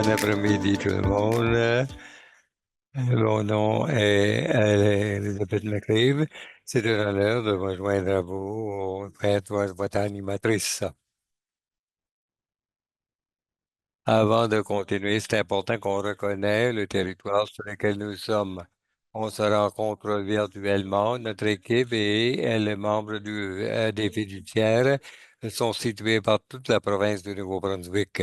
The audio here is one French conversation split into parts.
Bon après-midi tout le monde. Mon nom est Elisabeth McCabe. C'est un honneur de vous joindre à vous pour être votre animatrice. Avant de continuer, c'est important qu'on reconnaisse le territoire sur lequel nous sommes. On se rencontre virtuellement. Notre équipe et les membres des fiduciaires sont situés par toute la province du Nouveau-Brunswick.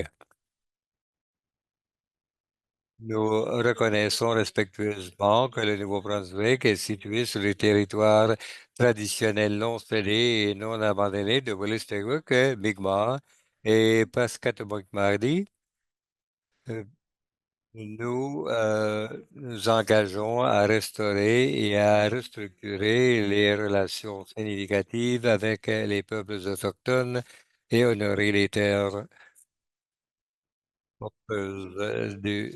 Nous reconnaissons respectueusement que le Nouveau-Brunswick est situé sur le territoire traditionnel non cédé et non abandonné de Wolastoqiyik, Mi'kmaq et Passamaquoddy. Euh, nous nous engageons à restaurer et à restructurer les relations significatives avec les peuples autochtones et honorer les terres du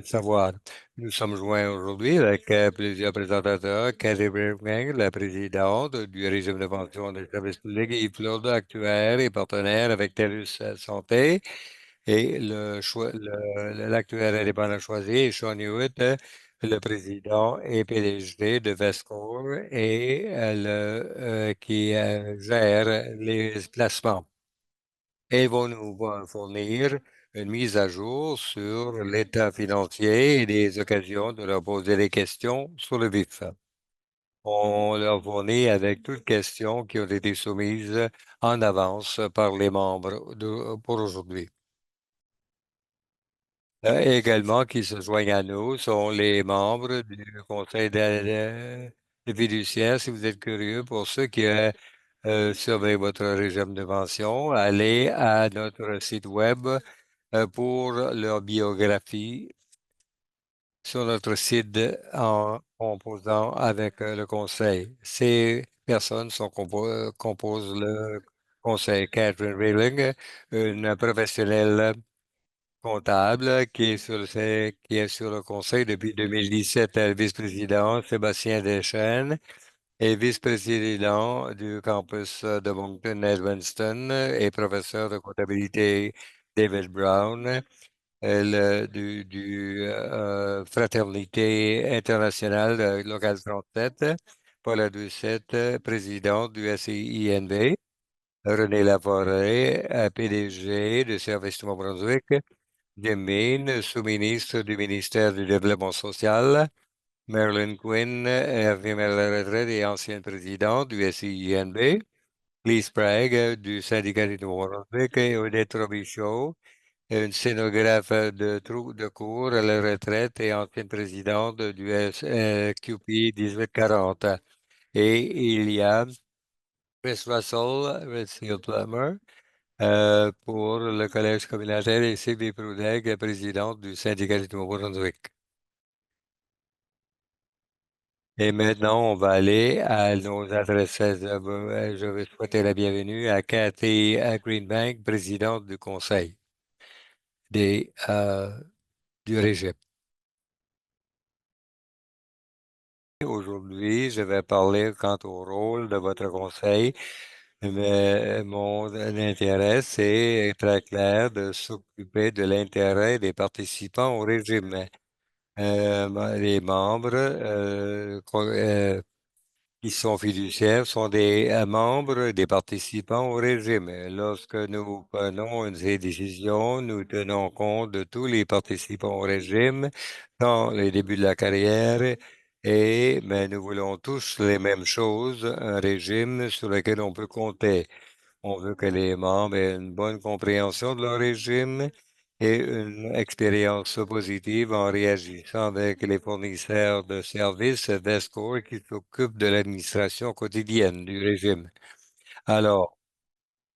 savoir. Nous sommes joints aujourd'hui avec plusieurs présentateurs. Cathy Burkman, la présidente du régime de pension des services publics, Yves Plourde, actuaire et partenaire avec TELUS Santé, et l'actuaire indépendant choisi est Sean Hewitt, le président et PDG de Vescore et qui gère les placements. Elles vont nous fournir une mise à jour sur l'état financier et des occasions de leur poser des questions sur le vif. On leur fournit avec toutes questions qui ont été soumises en avance par les membres pour aujourd'hui. Également, qui se joignent à nous sont les membres du conseil de fiduciaire. Si vous êtes curieux, pour ceux qui surveillent votre régime de pension, allez à notre site web pour leur biographie sur notre site en composant avec le conseil. Ces personnes composent le conseil. Catherine Railing, une professionnelle comptable qui est sur le conseil depuis 2017, vice-président Sébastien Deschênes et vice-président du campus de Moncton Edmundston et professeur de comptabilité David Brown, Fraternité internationale local 37, Paula Doucette, présidente du SIINB, René Laforêt, PDG de Service Nouveau-Brunswick, Jim Mean, sous-ministre du ministère du Développement social, Marilyn Quinn, infirmière à la retraite et ancienne présidente du SIINB, Lee Sprague, du syndicat du Nouveau-Brunswick, et Odette Robichaud, une scénographe de cours à la retraite et ancienne présidente du QP 1840. Et il y a Chris Russell, Redfield Plummer, pour le Collège communautaire et Sylvie Proudheg, présidente du syndicat du Nouveau-Brunswick. Et maintenant, on va aller à nos adresses. Je vais souhaiter la bienvenue à Cathy Greenbank, présidente du conseil du régime. Aujourd'hui, je vais parler quant au rôle de votre conseil. Mais mon intérêt, c'est très clair de s'occuper de l'intérêt des participants au régime. Les membres qui sont fiduciaires sont des membres des participants au régime. Lorsque nous prenons ces décisions, nous tenons compte de tous les participants au régime dans les débuts de la carrière et mais nous voulons tous les mêmes choses, un régime sur lequel on peut compter. On veut que les membres aient une bonne compréhension de leur régime et une expérience positive en réagissant avec les fournisseurs de services Vescore qui s'occupent de l'administration quotidienne du régime. Alors,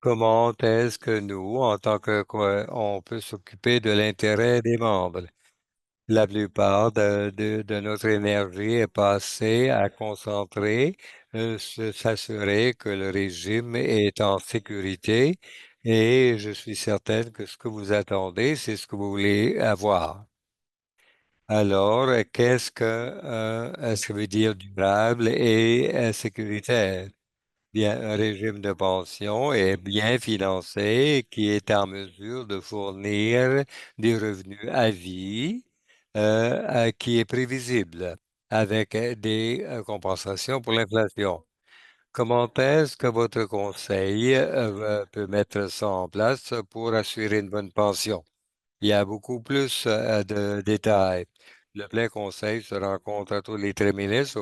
comment est-ce que nous, en tant que quoi, on peut s'occuper de l'intérêt des membres? La plupart de notre énergie est passée à concentrer, s'assurer que le régime est en sécurité et je suis certaine que ce que vous attendez, c'est ce que vous voulez avoir. Alors, qu'est-ce que ça veut dire durable et sécuritaire? bien, un régime de pension est bien financé, qui est en mesure de fournir des revenus à vie, qui est prévisible, avec des compensations pour l'inflation. Comment est-ce que votre conseil peut mettre ça en place pour assurer une bonne pension? Il y a beaucoup plus de détails. Le plein conseil se rencontre tous les trimestres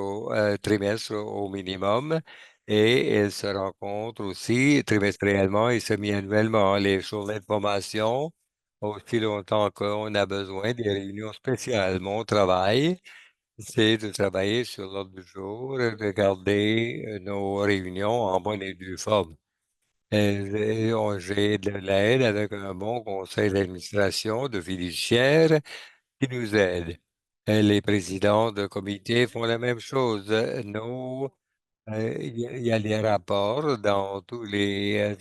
au minimum et il se rencontre aussi trimestriellement et semi-annuellement. Les journées de formation, aussi longtemps qu'on a besoin des réunions spéciales. Mon travail, c'est de travailler sur l'ordre du jour, de garder nos réunions en bonne et due forme. J'ai de l'aide avec un bon conseil d'administration, de fiduciaires qui nous aident. Les présidents de comité font la même chose. Il y a les rapports dans tous les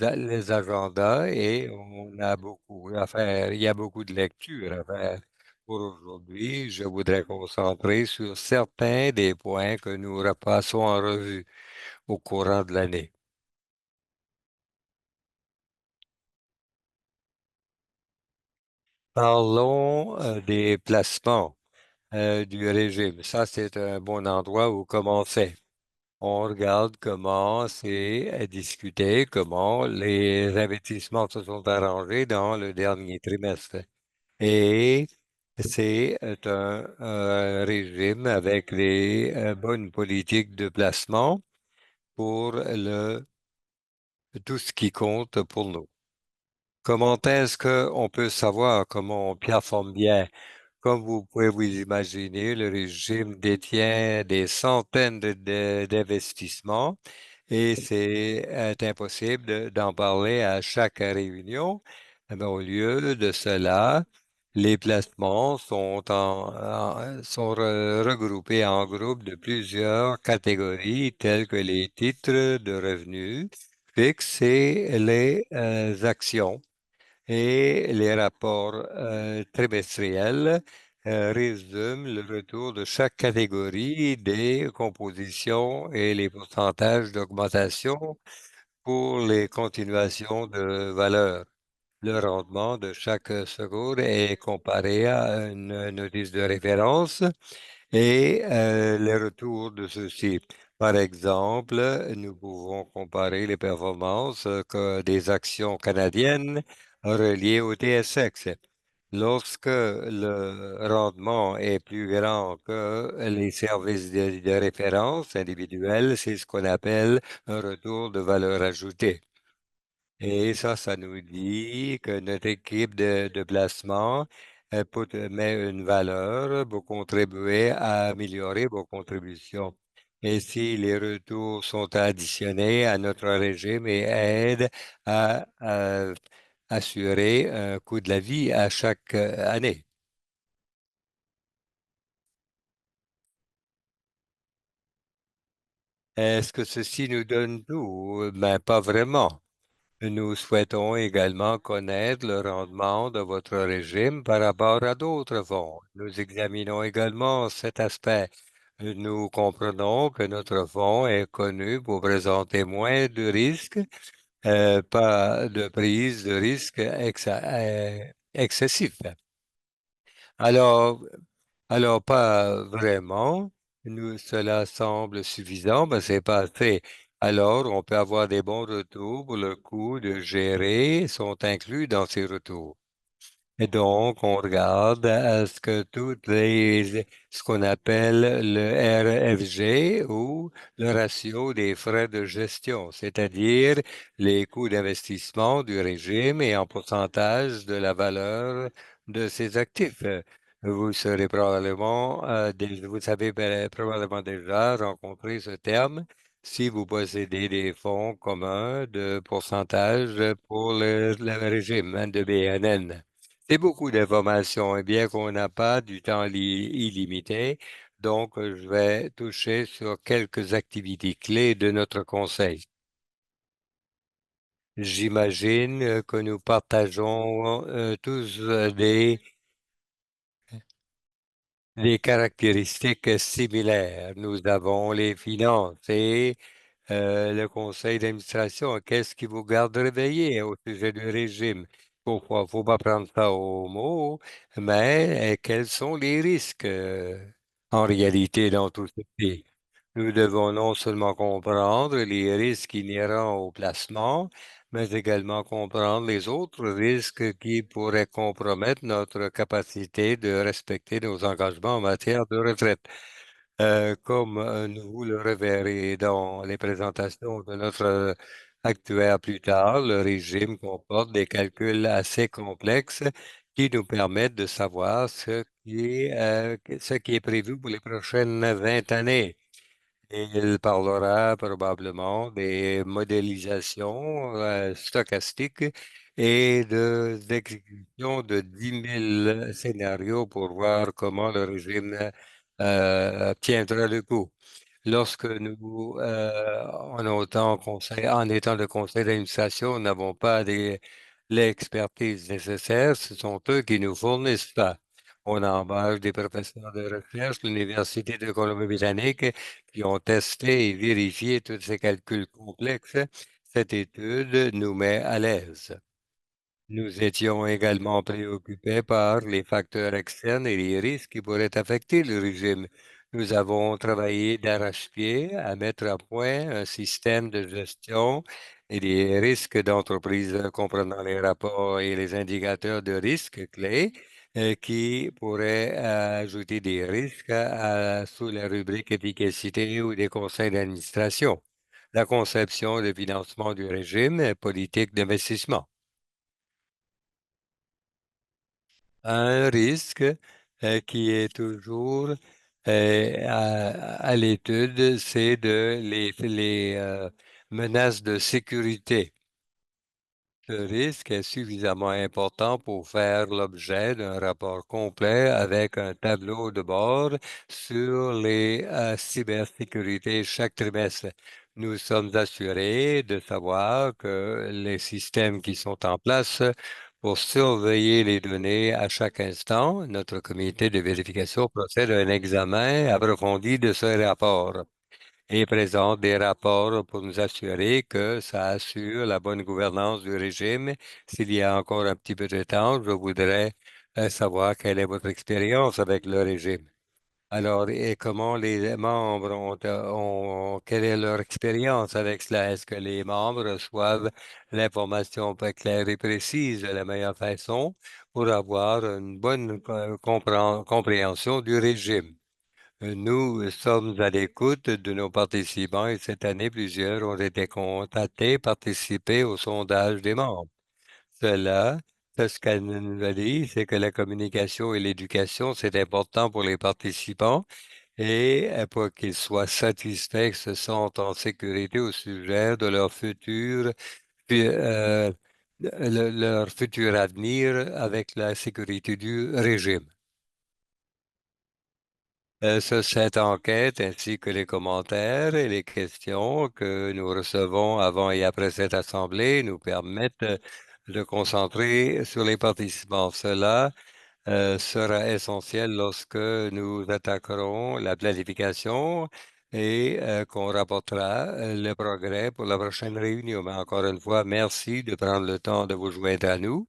agendas et on a beaucoup à faire. Il y a beaucoup de lectures à faire. Pour aujourd'hui, je voudrais concentrer sur certains des points que nous repassons en revue au courant de l'année. Parlons des placements du régime. Ça, c'est un bon endroit où commencer. On regarde comment c'est discuté, comment les investissements se sont arrangés dans le dernier trimestre. Et c'est un régime avec les bonnes politiques de placement pour tout ce qui compte pour nous. Comment est-ce qu'on peut savoir comment on performe bien? Comme vous pouvez vous imaginer, le régime détient des centaines d'investissements et c'est impossible d'en parler à chaque réunion. Eh bien, au lieu de cela, les placements sont regroupés en groupes de plusieurs catégories telles que les titres de revenus fixes et les actions et les rapports trimestriels résument le retour de chaque catégorie des compositions et les pourcentages d'augmentation pour les continuations de valeur. Le rendement de chaque secours est comparé à une notice de référence et les retours de ceux-ci. Par exemple, nous pouvons comparer les performances des actions canadiennes reliées au TSX. Lorsque le rendement est plus grand que les services de référence individuels, c'est ce qu'on appelle un retour de valeur ajoutée. Et ça nous dit que notre équipe de placement met une valeur pour contribuer à améliorer vos contributions. Et si les retours sont additionnés à notre régime et aident à assurer un coût de la vie à chaque année. Est-ce que ceci nous donne tout? Ben, pas vraiment. Nous souhaitons également connaître le rendement de votre régime par rapport à d'autres fonds. Nous examinons également cet aspect. Nous comprenons que notre fonds est connu pour présenter moins de risques, pas de prise de risque excessif. Alors, alors, pas vraiment. Cela semble suffisant, mais c'est pas assez. Alors, on peut avoir des bons retours pour le coût de gérer sont inclus dans ces retours. Et donc, on regarde à ce que ce qu'on appelle le RFG ou le ratio des frais de gestion, c'est-à-dire les coûts d'investissement du régime et en pourcentage de la valeur de ses actifs. Vous serez probablement, vous avez probablement déjà rencontré ce terme si vous possédez des fonds communs de pourcentage pour le régime de BNN. C'est beaucoup d'informations et bien qu'on n'a pas du temps illimité, donc je vais toucher sur quelques activités clés de notre conseil. J'imagine que nous partageons tous des caractéristiques similaires. Nous avons les finances et le conseil d'administration, qu'est-ce qui vous garde réveillé au sujet du régime? Faut pas prendre ça au mot, mais quels sont les risques en réalité dans tout ceci? Nous devons non seulement comprendre les risques inhérents au placement, mais également comprendre les autres risques qui pourraient compromettre notre capacité de respecter nos engagements en matière de retraite. Comme nous vous le reverrez dans les présentations de notre actuaire plus tard, le régime comporte des calculs assez complexes qui nous permettent de savoir ce qui est prévu pour les prochaines 20 années. Il parlera probablement des modélisations stochastiques et d'exécution de 10 000 scénarios pour voir comment le régime tiendra le coup. Lorsque nous, en étant de conseil d'administration, nous n'avons pas l'expertise nécessaire, ce sont eux qui nous fournissent ça. On embauche des professeurs de recherche de l'Université de Colombie-Britannique qui ont testé et vérifié tous ces calculs complexes. Cette étude nous met à l'aise. Nous étions également préoccupés par les facteurs externes et les risques qui pourraient affecter le régime. Nous avons travaillé d'arrache-pied à mettre à point un système de gestion et des risques d'entreprise comprenant les rapports et les indicateurs de risque clés qui pourraient ajouter des risques sous la rubrique efficacité ou des conseils d'administration. La conception de financement du régime et politique d'investissement. Un risque qui est toujours à l'étude, c'est les menaces de sécurité. Ce risque est suffisamment important pour faire l'objet d'un rapport complet avec un tableau de bord sur les cybersécurités chaque trimestre. Nous sommes assurés de savoir que les systèmes qui sont en place pour surveiller les données à chaque instant, notre comité de vérification procède à un examen approfondi de ce rapport et présente des rapports pour nous assurer que ça assure la bonne gouvernance du régime. S'il y a encore un petit peu de temps, je voudrais savoir quelle est votre expérience avec le régime. Alors, et comment les membres quelle est leur expérience avec cela? Est-ce que les membres reçoivent l'information claire et précise de la meilleure façon pour avoir une bonne compréhension du régime? Nous sommes à l'écoute de nos participants et cette année, plusieurs ont été contactés, participer au sondage des membres. Cela, c'est ce qu'elle nous a dit, c'est que la communication et l'éducation, c'est important pour les participants et pour qu'ils soient satisfaits, se sentent en sécurité au sujet de leur puis, euh, leur futur avenir avec la sécurité du régime. Cette enquête ainsi que les commentaires et les questions que nous recevons avant et après cette assemblée nous permettent de concentrer sur les participants. Cela sera essentiel lorsque nous attaquerons la planification et qu'on rapportera le progrès pour la prochaine réunion. Mais encore une fois, merci de prendre le temps de vous joindre à nous.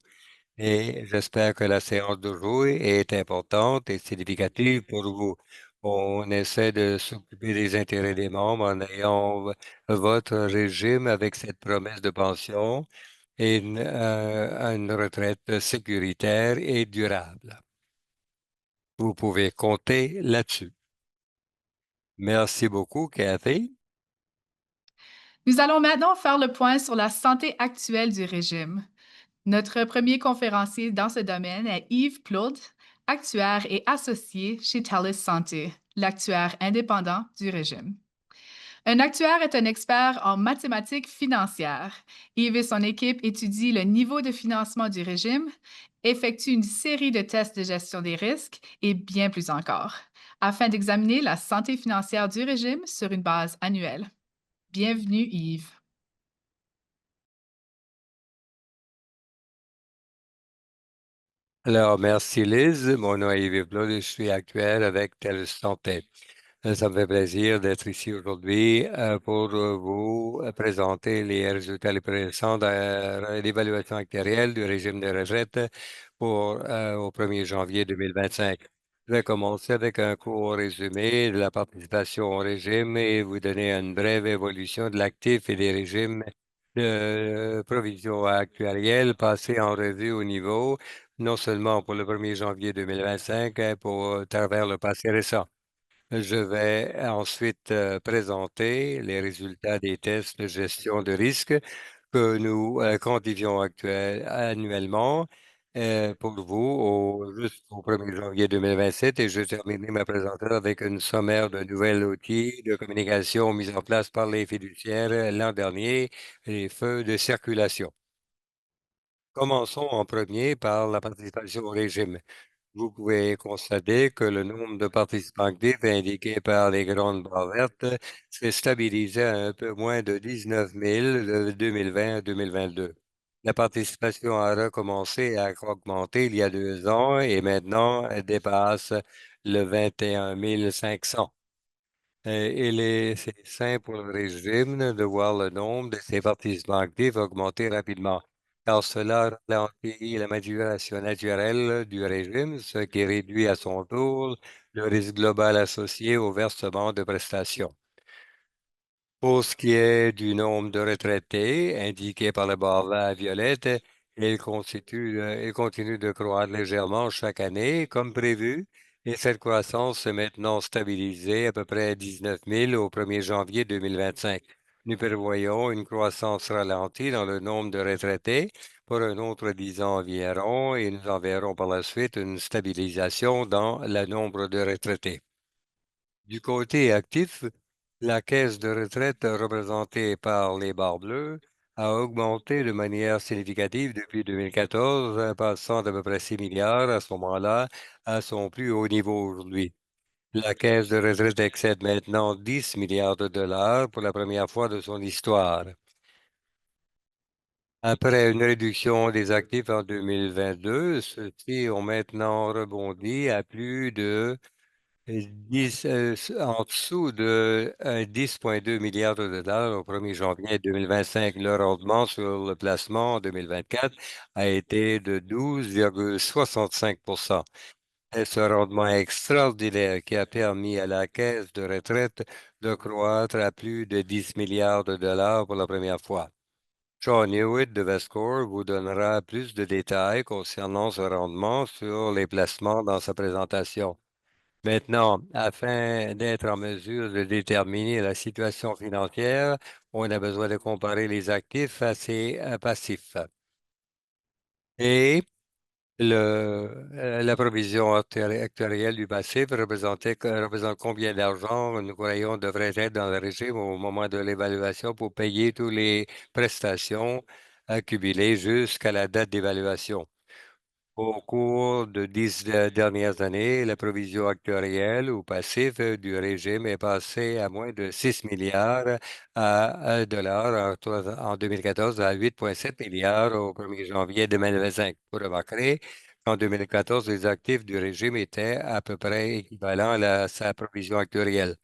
Et j'espère que la séance d'aujourd'hui est importante et significative pour vous. On essaie de s'occuper des intérêts des membres en ayant votre régime avec cette promesse de pension et une retraite sécuritaire et durable. Vous pouvez compter là-dessus. Merci beaucoup, Cathy. Nous allons maintenant faire le point sur la santé actuelle du régime. Notre premier conférencier dans ce domaine est Yves Claude, actuaire et associé chez Telus Santé, l'actuaire indépendant du régime. Un actuaire est un expert en mathématiques financières. Yves et son équipe étudient le niveau de financement du régime, effectuent une série de tests de gestion des risques et bien plus encore, afin d'examiner la santé financière du régime sur une base annuelle. Bienvenue, Yves. Alors, merci Liz. Mon nom est Yves Blond et je suis actuel avec TELUS Santé. Ça me fait plaisir d'être ici aujourd'hui pour vous présenter les résultats les plus récents de l'évaluation actuarielle du régime de retraite au 1er janvier 2025. Je vais commencer avec un court résumé de la participation au régime et vous donner une brève évolution de l'actif et des régimes de provision actuarielle passés en revue au niveau, non seulement pour le 1er janvier 2025, pour travers le passé récent. Je vais ensuite présenter les résultats des tests de gestion de risque que nous quantifions annuellement pour vous jusqu'au 1er janvier 2027 et je terminerai ma présentation avec une sommaire de nouvelles outils de communication mis en place par les fiduciaires l'an dernier, les feux de circulation. Commençons en premier par la participation au régime. Vous pouvez constater que le nombre de participants actifs indiqué par les grandes barres vertes s'est stabilisé à un peu moins de 19 000 de 2020 à 2022. La participation a recommencé à augmenter il y a 2 ans et maintenant elle dépasse le 21 500. C'est sain pour le régime de voir le nombre de ses participants actifs augmenter rapidement, car cela ralentit la maturation naturelle du régime, ce qui réduit à son tour le risque global associé au versement de prestations. Pour ce qui est du nombre de retraités indiqué par la barre violette, il continue de croître légèrement chaque année, comme prévu, et cette croissance est maintenant stabilisée à peu près 19 000 au 1er janvier 2025. Nous prévoyons une croissance ralentie dans le nombre de retraités pour un autre 10 ans environ, et nous en verrons par la suite une stabilisation dans le nombre de retraités. Du côté actif, la caisse de retraite représentée par les barres bleues a augmenté de manière significative depuis 2014, passant d'à peu près 6 milliards à ce moment-là à son plus haut niveau aujourd'hui. La caisse de retraite excède maintenant 10 milliards de dollars pour la première fois de son histoire. Après une réduction des actifs en 2022, ceux-ci ont maintenant rebondi à plus de 10, en dessous de 10,2 milliards de dollars au 1er janvier 2025. Le rendement sur le placement en 2024 a été de 12,65 Et ce rendement extraordinaire qui a permis à la caisse de retraite de croître à plus de 10 milliards de dollars pour la première fois. Sean Hewitt de Vescore vous donnera plus de détails concernant ce rendement sur les placements dans sa présentation. Maintenant, afin d'être en mesure de déterminer la situation financière, on a besoin de comparer les actifs à ses passifs. Et la provision actuarielle du passif représente combien d'argent nous croyons devrait être dans le régime au moment de l'évaluation pour payer toutes les prestations accumulées jusqu'à la date d'évaluation. Au cours de 10 dernières années, la provision actuarielle ou passif du régime est passée à moins de 6 milliards à dollars en 2014 à 8,7 milliards au 1er janvier 2025. Vous remarquerez qu'en 2014, les actifs du régime étaient à peu près équivalents à sa provision actuarielle.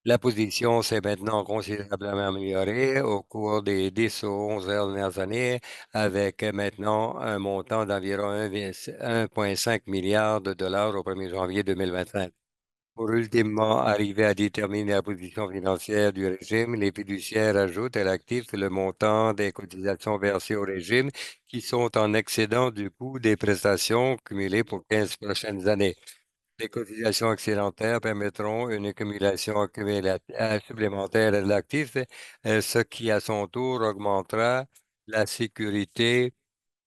La position s'est maintenant considérablement améliorée au cours des 10 ou 11 dernières années, avec maintenant un montant d'environ 1,5 milliard de dollars au 1er janvier 2025. Pour ultimement arriver à déterminer la position financière du régime, les fiduciaires ajoutent à l'actif le montant des cotisations versées au régime qui sont en excédent du coût des prestations cumulées pour 15 prochaines années. Les cotisations excédentaires permettront une supplémentaire de l'actif, ce qui à son tour augmentera la sécurité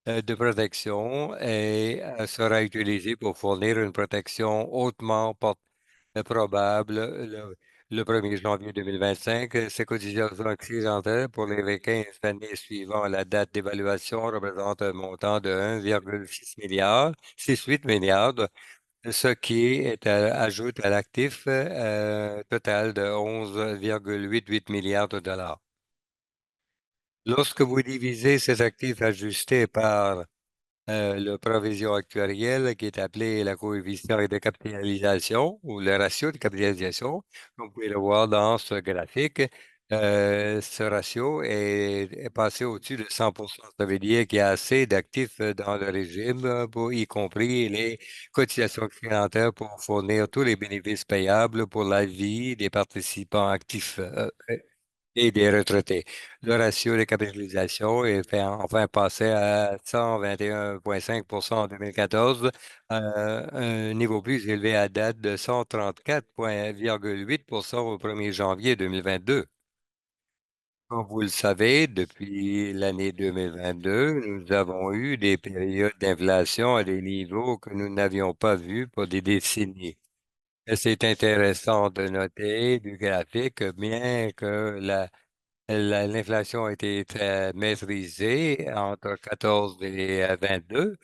de protection et sera utilisé pour fournir une protection hautement probable le 1er janvier 2025. Ces cotisations excédentaires pour les 15 années suivant la date d'évaluation représentent un montant de 1,6 milliard, 6,8 milliards ce qui ajoute à l'actif total de 11,88 milliards de dollars. Lorsque vous divisez ces actifs ajustés par la provision actuarielle qui est appelée la coefficient de capitalisation ou le ratio de capitalisation. Comme vous pouvez le voir dans ce graphique, ce ratio est passé au-dessus de 100%. Ça veut dire qu'il y a assez d'actifs dans le régime, pour, y compris les cotisations supplémentaires pour fournir tous les bénéfices payables pour la vie des participants actifs. Et des retraités. Le ratio de capitalisation est enfin passé à 121,5 en 2014, un niveau plus élevé à date de 134,8 au 1er janvier 2022. Comme vous le savez, depuis l'année 2022, nous avons eu des périodes d'inflation à des niveaux que nous n'avions pas vus pour des décennies. Et c'est intéressant de noter du graphique que bien que l'inflation a été très maîtrisée entre 14 et 22.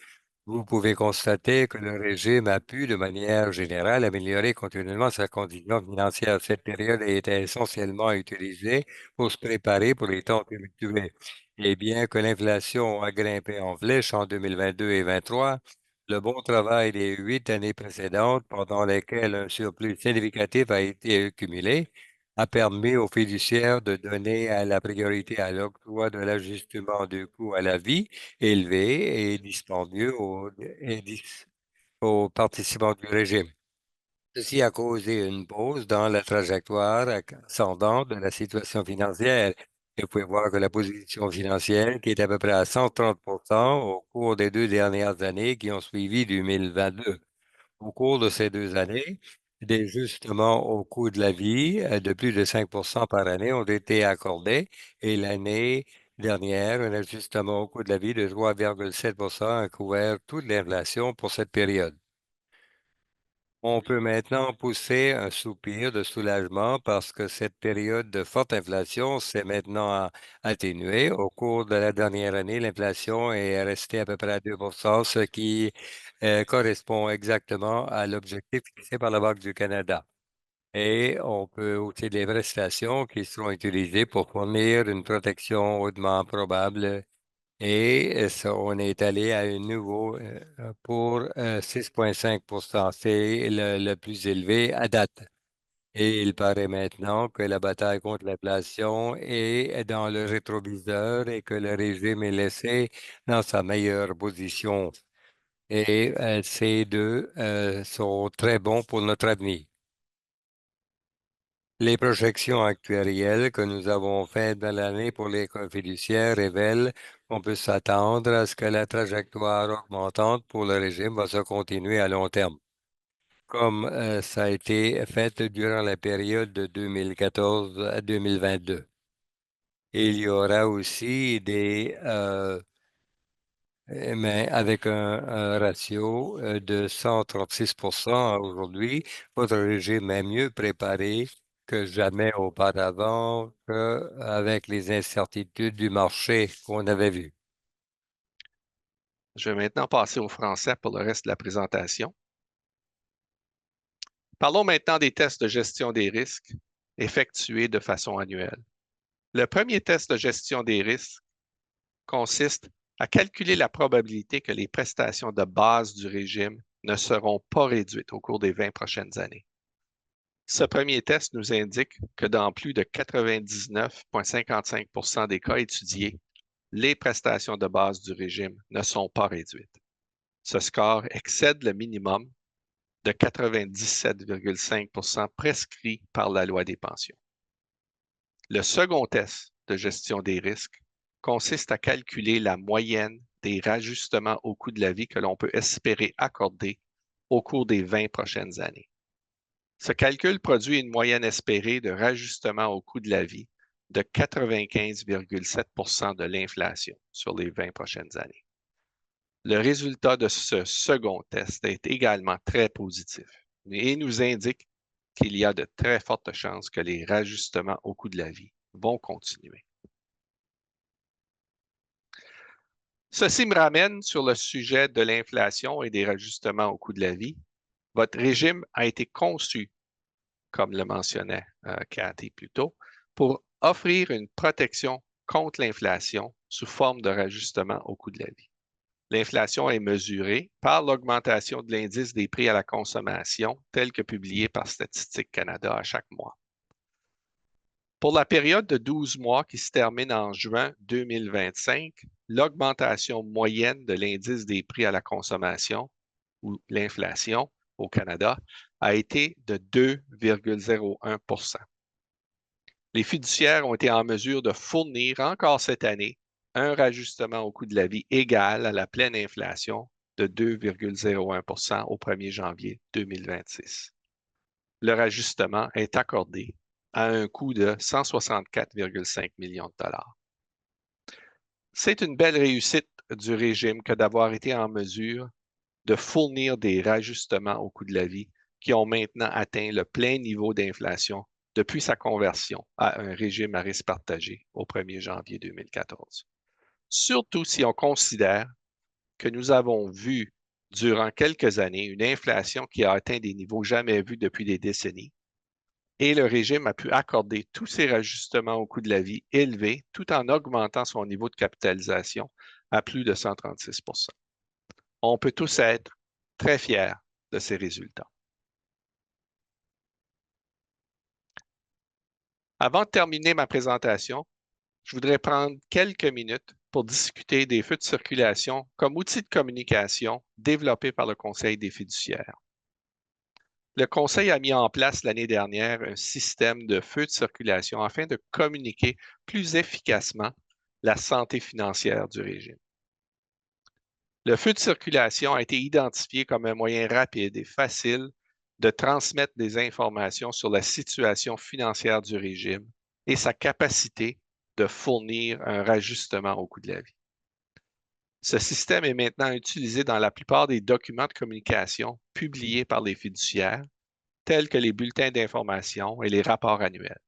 Vous pouvez constater que le régime a pu, de manière générale, améliorer continuellement sa condition financière. Cette période a été essentiellement utilisée pour se préparer pour les temps tumultueux. Et bien que l'inflation a grimpé en flèche en 2022 et 2023, le bon travail des 8 années précédentes, pendant lesquelles un surplus significatif a été accumulé, a permis aux fiduciaires de donner la priorité à l'octroi de l'ajustement du coût à la vie élevé et dispendieux aux participants du régime. Ceci a causé une pause dans la trajectoire ascendante de la situation financière. Et vous pouvez voir que la position financière, qui est à peu près à 130 au cours des 2 dernières années qui ont suivi 2022. Au cours de ces 2 années, des ajustements au coût de la vie de plus de 5 par année ont été accordés et l'année dernière, un ajustement au coût de la vie de 3,7 a couvert toute l'inflation pour cette période. On peut maintenant pousser un soupir de soulagement parce que cette période de forte inflation s'est maintenant atténuée. Au cours de la dernière année, l'inflation est restée à peu près à 2 ce qui correspond exactement à l'objectif fixé par la Banque du Canada. Et on peut aussi des prestations qui seront utilisées pour fournir une protection hautement probable et ça, on est allé à un nouveau pour 6,5 c'est le plus élevé à date. Et il paraît maintenant que la bataille contre l'inflation est dans le rétroviseur et que le régime est laissé dans sa meilleure position. Et ces deux sont très bons pour notre avenir. Les projections actuarielles que nous avons faites dans l'année pour les fiduciaires révèlent qu'on peut s'attendre à ce que la trajectoire augmentante pour le régime va se continuer à long terme, comme ça a été fait durant la période de 2014 à 2022. Il y aura aussi mais avec un ratio de 136 aujourd'hui, votre régime est mieux préparé que jamais auparavant, avec les incertitudes du marché qu'on avait vues. Je vais maintenant passer au français pour le reste de la présentation. Parlons maintenant des tests de gestion des risques effectués de façon annuelle. Le premier test de gestion des risques consiste à calculer la probabilité que les prestations de base du régime ne seront pas réduites au cours des 20 prochaines années. Ce premier test nous indique que dans plus de 99,55 des cas étudiés, les prestations de base du régime ne sont pas réduites. Ce score excède le minimum de 97,5 prescrit par la loi des pensions. Le second test de gestion des risques consiste à calculer la moyenne des rajustements au coût de la vie que l'on peut espérer accorder au cours des 20 prochaines années. Ce calcul produit une moyenne espérée de rajustement au coût de la vie de 95,7 de l'inflation sur les 20 prochaines années. Le résultat de ce second test est également très positif et nous indique qu'il y a de très fortes chances que les rajustements au coût de la vie vont continuer. Ceci me ramène sur le sujet de l'inflation et des rajustements au coût de la vie. Votre régime a été conçu, comme le mentionnait Cathy plus tôt, pour offrir une protection contre l'inflation sous forme de rajustement au coût de la vie. L'inflation est mesurée par l'augmentation de l'indice des prix à la consommation, tel que publié par Statistique Canada à chaque mois. Pour la période de 12 mois qui se termine en juin 2025, l'augmentation moyenne de l'indice des prix à la consommation, ou l'inflation au Canada, a été de 2,01 %. Les fiduciaires ont été en mesure de fournir encore cette année un rajustement au coût de la vie égal à la pleine inflation de 2,01 % au 1er janvier 2026. Le rajustement est accordé à un coût de 164,5 millions de dollars. C'est une belle réussite du régime que d'avoir été en mesure de fournir des rajustements au coût de la vie qui ont maintenant atteint le plein niveau d'inflation depuis sa conversion à un régime à risque partagé au 1er janvier 2014. Surtout si on considère que nous avons vu durant quelques années une inflation qui a atteint des niveaux jamais vus depuis des décennies, et le régime a pu accorder tous ces rajustements au coût de la vie élevés tout en augmentant son niveau de capitalisation à plus de 136 %. On peut tous être très fiers de ces résultats. Avant de terminer ma présentation, je voudrais prendre quelques minutes pour discuter des feux de circulation comme outil de communication développé par le Conseil des fiduciaires. Le Conseil a mis en place l'année dernière un système de feux de circulation afin de communiquer plus efficacement la santé financière du régime. Le feu de circulation a été identifié comme un moyen rapide et facile de transmettre des informations sur la situation financière du régime et sa capacité de fournir un rajustement au coût de la vie. Ce système est maintenant utilisé dans la plupart des documents de communication publiés par les fiduciaires, tels que les bulletins d'information et les rapports annuels.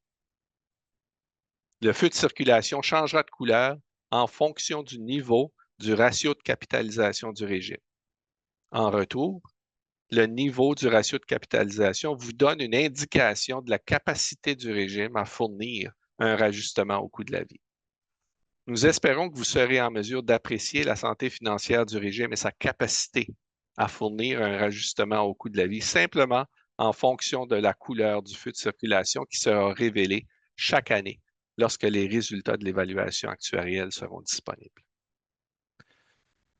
Le feu de circulation changera de couleur en fonction du niveau du ratio de capitalisation du régime. En retour, le niveau du ratio de capitalisation vous donne une indication de la capacité du régime à fournir un rajustement au coût de la vie. Nous espérons que vous serez en mesure d'apprécier la santé financière du régime et sa capacité à fournir un rajustement au coût de la vie simplement en fonction de la couleur du feu de circulation qui sera révélé chaque année lorsque les résultats de l'évaluation actuarielle seront disponibles.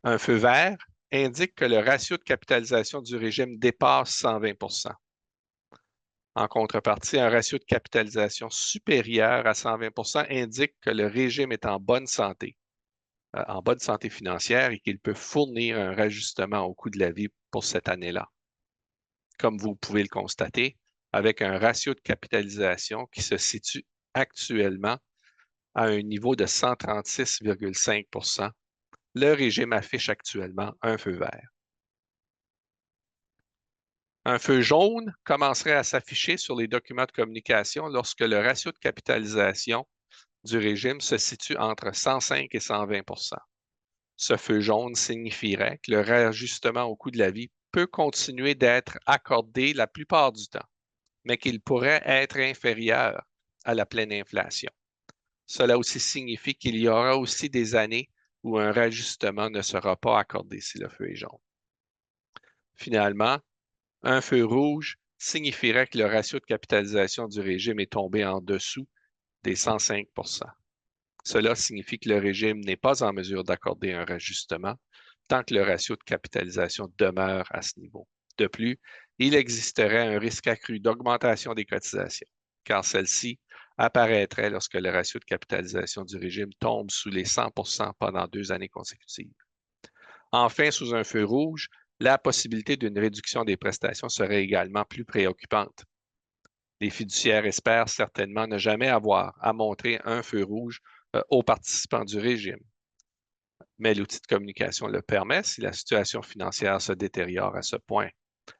Un feu vert indique que le ratio de capitalisation du régime dépasse 120 %. En contrepartie, un ratio de capitalisation supérieur à 120 % indique que le régime est en bonne santé financière et qu'il peut fournir un rajustement au coût de la vie pour cette année-là. Comme vous pouvez le constater, avec un ratio de capitalisation qui se situe actuellement à un niveau de 136,5 %, le régime affiche actuellement un feu vert. Un feu jaune commencerait à s'afficher sur les documents de communication lorsque le ratio de capitalisation du régime se situe entre 105 et 120 %. Ce feu jaune signifierait que le réajustement au coût de la vie peut continuer d'être accordé la plupart du temps, mais qu'il pourrait être inférieur à la pleine inflation. Cela aussi signifie qu'il y aura aussi des années où un réajustement ne sera pas accordé si le feu est jaune. Finalement, un feu rouge signifierait que le ratio de capitalisation du régime est tombé en dessous des 105 %. Cela signifie que le régime n'est pas en mesure d'accorder un rajustement tant que le ratio de capitalisation demeure à ce niveau. De plus, il existerait un risque accru d'augmentation des cotisations, car celle-ci apparaîtrait lorsque le ratio de capitalisation du régime tombe sous les 100 % pendant 2 années consécutives. Enfin, sous un feu rouge, la possibilité d'une réduction des prestations serait également plus préoccupante. Les fiduciaires espèrent certainement ne jamais avoir à montrer un feu rouge aux participants du régime. Mais l'outil de communication le permet si la situation financière se détériore à ce point.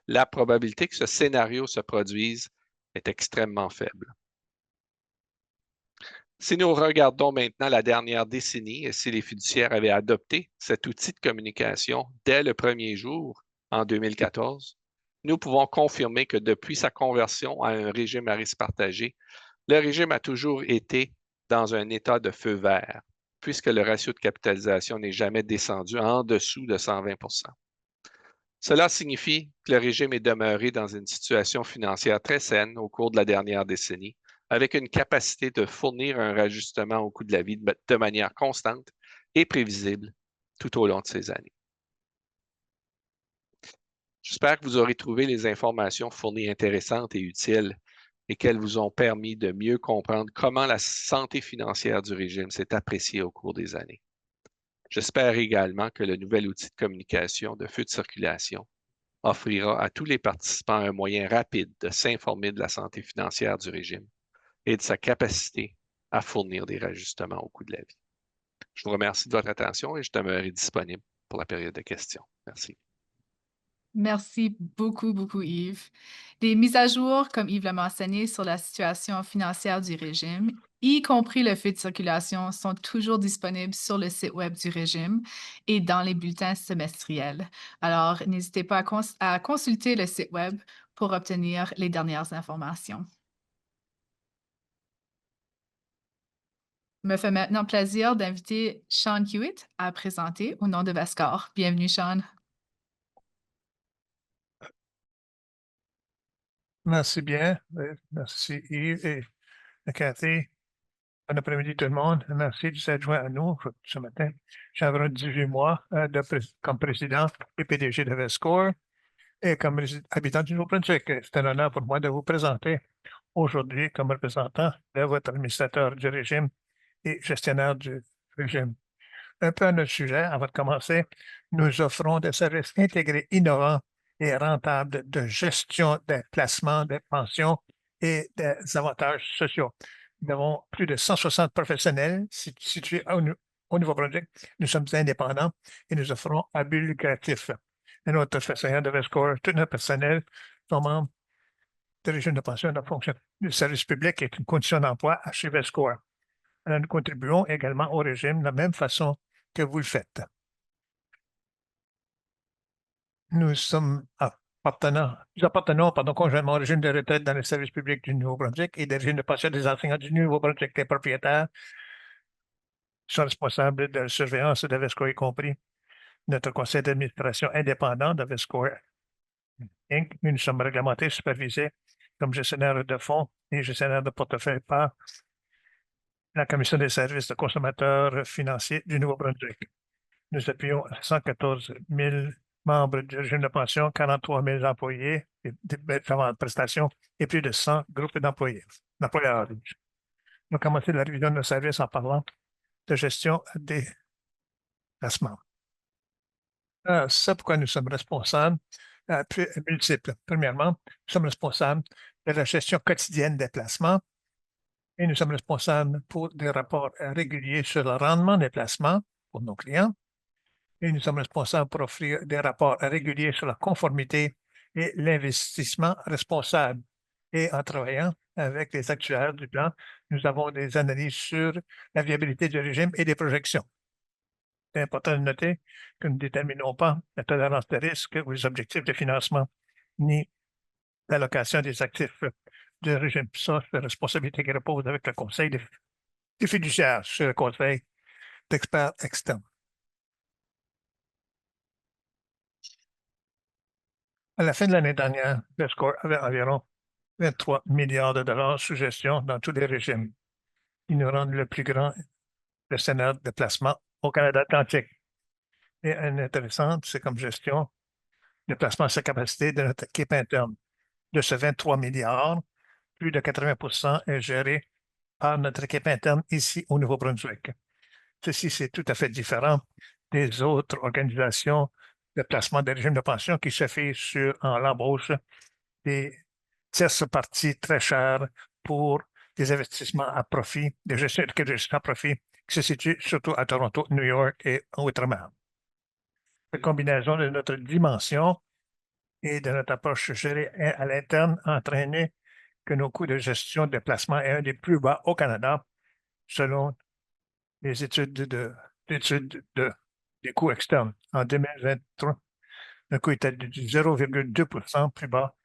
La probabilité que ce scénario se produise est extrêmement faible. Si nous regardons maintenant la dernière décennie et si les fiduciaires avaient adopté cet outil de communication dès le premier jour, en 2014, nous pouvons confirmer que depuis sa conversion à un régime à risque partagé, le régime a toujours été dans un état de feu vert, puisque le ratio de capitalisation n'est jamais descendu en dessous de 120 %. Cela signifie que le régime est demeuré dans une situation financière très saine au cours de la dernière décennie, avec une capacité de fournir un rajustement au coût de la vie de manière constante et prévisible tout au long de ces années. J'espère que vous aurez trouvé les informations fournies intéressantes et utiles et qu'elles vous ont permis de mieux comprendre comment la santé financière du régime s'est appréciée au cours des années. J'espère également que le nouvel outil de communication de feu de circulation offrira à tous les participants un moyen rapide de s'informer de la santé financière du régime et de sa capacité à fournir des rajustements au coût de la vie. Je vous remercie de votre attention et je demeurerai disponible pour la période de questions. Merci. Merci beaucoup, beaucoup, Yves. Des mises à jour, comme Yves l'a mentionné, sur la situation financière du régime, y compris le feu de circulation, sont toujours disponibles sur le site Web du régime et dans les bulletins semestriels. Alors, n'hésitez pas à consulter le site Web pour obtenir les dernières informations. Il me fait maintenant plaisir d'inviter Sean Hewitt à présenter au nom de Vescore. Bienvenue, Sean. Merci bien. Merci Yves et Cathy. Bon après-midi tout le monde. Merci de s'être joint à nous ce matin. J'ai environ 18 mois comme président et PDG de Vescore et comme habitant du Nouveau-Brunswick. C'est un honneur pour moi de vous présenter aujourd'hui comme représentant de votre administrateur du régime et gestionnaire du régime. Un peu à notre sujet, avant de commencer, nous offrons des services intégrés innovants et rentables de gestion des placements, des pensions et des avantages sociaux. Nous avons plus de 160 professionnels situés au Nouveau-Brunswick. Nous sommes indépendants et nous offrons un but lucratif. Et notre gestionnaire de Vescore, tout notre personnel sont membres du régime de pension et de fonction du service public est une condition d'emploi chez Vescore. Alors, nous contribuons également au régime de la même façon que vous le faites. Nous appartenons conjointement au régime de retraite dans le service public du Nouveau-Brunswick et des régimes de pension des enseignants du Nouveau-Brunswick. Les propriétaires sont responsables de la surveillance de Vescore, y compris notre conseil d'administration indépendant de Vescore Inc. Nous sommes réglementés, supervisés comme gestionnaire de fonds et gestionnaire de portefeuille par la Commission des services de consommateurs financiers du Nouveau-Brunswick. Nous appuyons 114 000 membres du régime de pension, 43 000 employés et de prestations et plus de 100 groupes d'employeurs. Nous allons commencer la révision de nos services en parlant de gestion des placements. C'est pourquoi nous sommes responsables multiples. Premièrement, nous sommes responsables de la gestion quotidienne des placements et nous sommes responsables pour des rapports réguliers sur le rendement des placements pour nos clients. Et nous sommes responsables pour offrir des rapports réguliers sur la conformité et l'investissement responsable. Et en travaillant avec les actuaires du plan, nous avons des analyses sur la viabilité du régime et des projections. C'est important de noter que nous ne déterminons pas la tolérance de risque ou les objectifs de financement, ni l'allocation des actifs du régime. Ça, c'est la responsabilité qui repose avec le conseil des fiduciaires sur le conseil d'experts externes. À la fin de l'année dernière, Vescore avait environ 23 milliards de dollars sous gestion dans tous les régimes. Ils nous rendent le plus grand gestionnaire de placement au Canada Atlantique. Et intéressant, c'est comme gestion de placement à sa capacité de notre équipe interne. De ce 23 milliards, plus de 80% est géré par notre équipe interne ici au Nouveau-Brunswick. Ceci, c'est tout à fait différent des autres organisations de placement des régimes de pension qui se fait en l'embauche des tierces parties très chères pour des investissements à profit, des gestions à profit qui se situent surtout à Toronto, New York et Outre-mer. La combinaison de notre dimension et de notre approche gérée à l'interne a entraîné que nos coûts de gestion de placement est un des plus bas au Canada, selon les études des coûts externes. En 2023, le coût était de 0,2% plus bas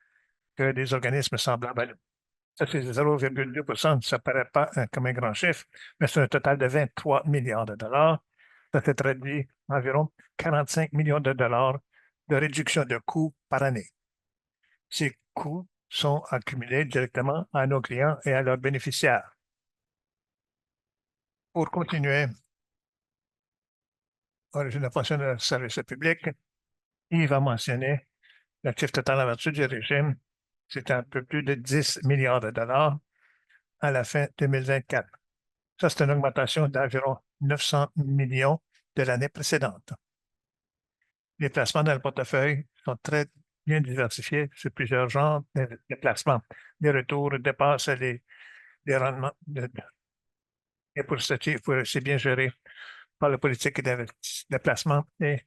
que des organismes semblables à nous. Ça, c'est 0,2 %. Ça ne paraît pas comme un grand chiffre, mais c'est un total de 23 milliards de dollars. Ça fait traduit environ 45 millions de dollars de réduction de coûts par année. Ces coûts sont accumulés directement à nos clients et à leurs bénéficiaires. Pour continuer, la pension de service public, il va mentionner l'actif total en vertu du régime, c'est un peu plus de 10 milliards de dollars à la fin 2024. Ça, c'est une augmentation d'environ 900 millions de l'année précédente. Les placements dans le portefeuille sont très bien diversifiés sur plusieurs genres de placements. Les retours dépassent les rendements et pour c'est bien géré par la politique de placement et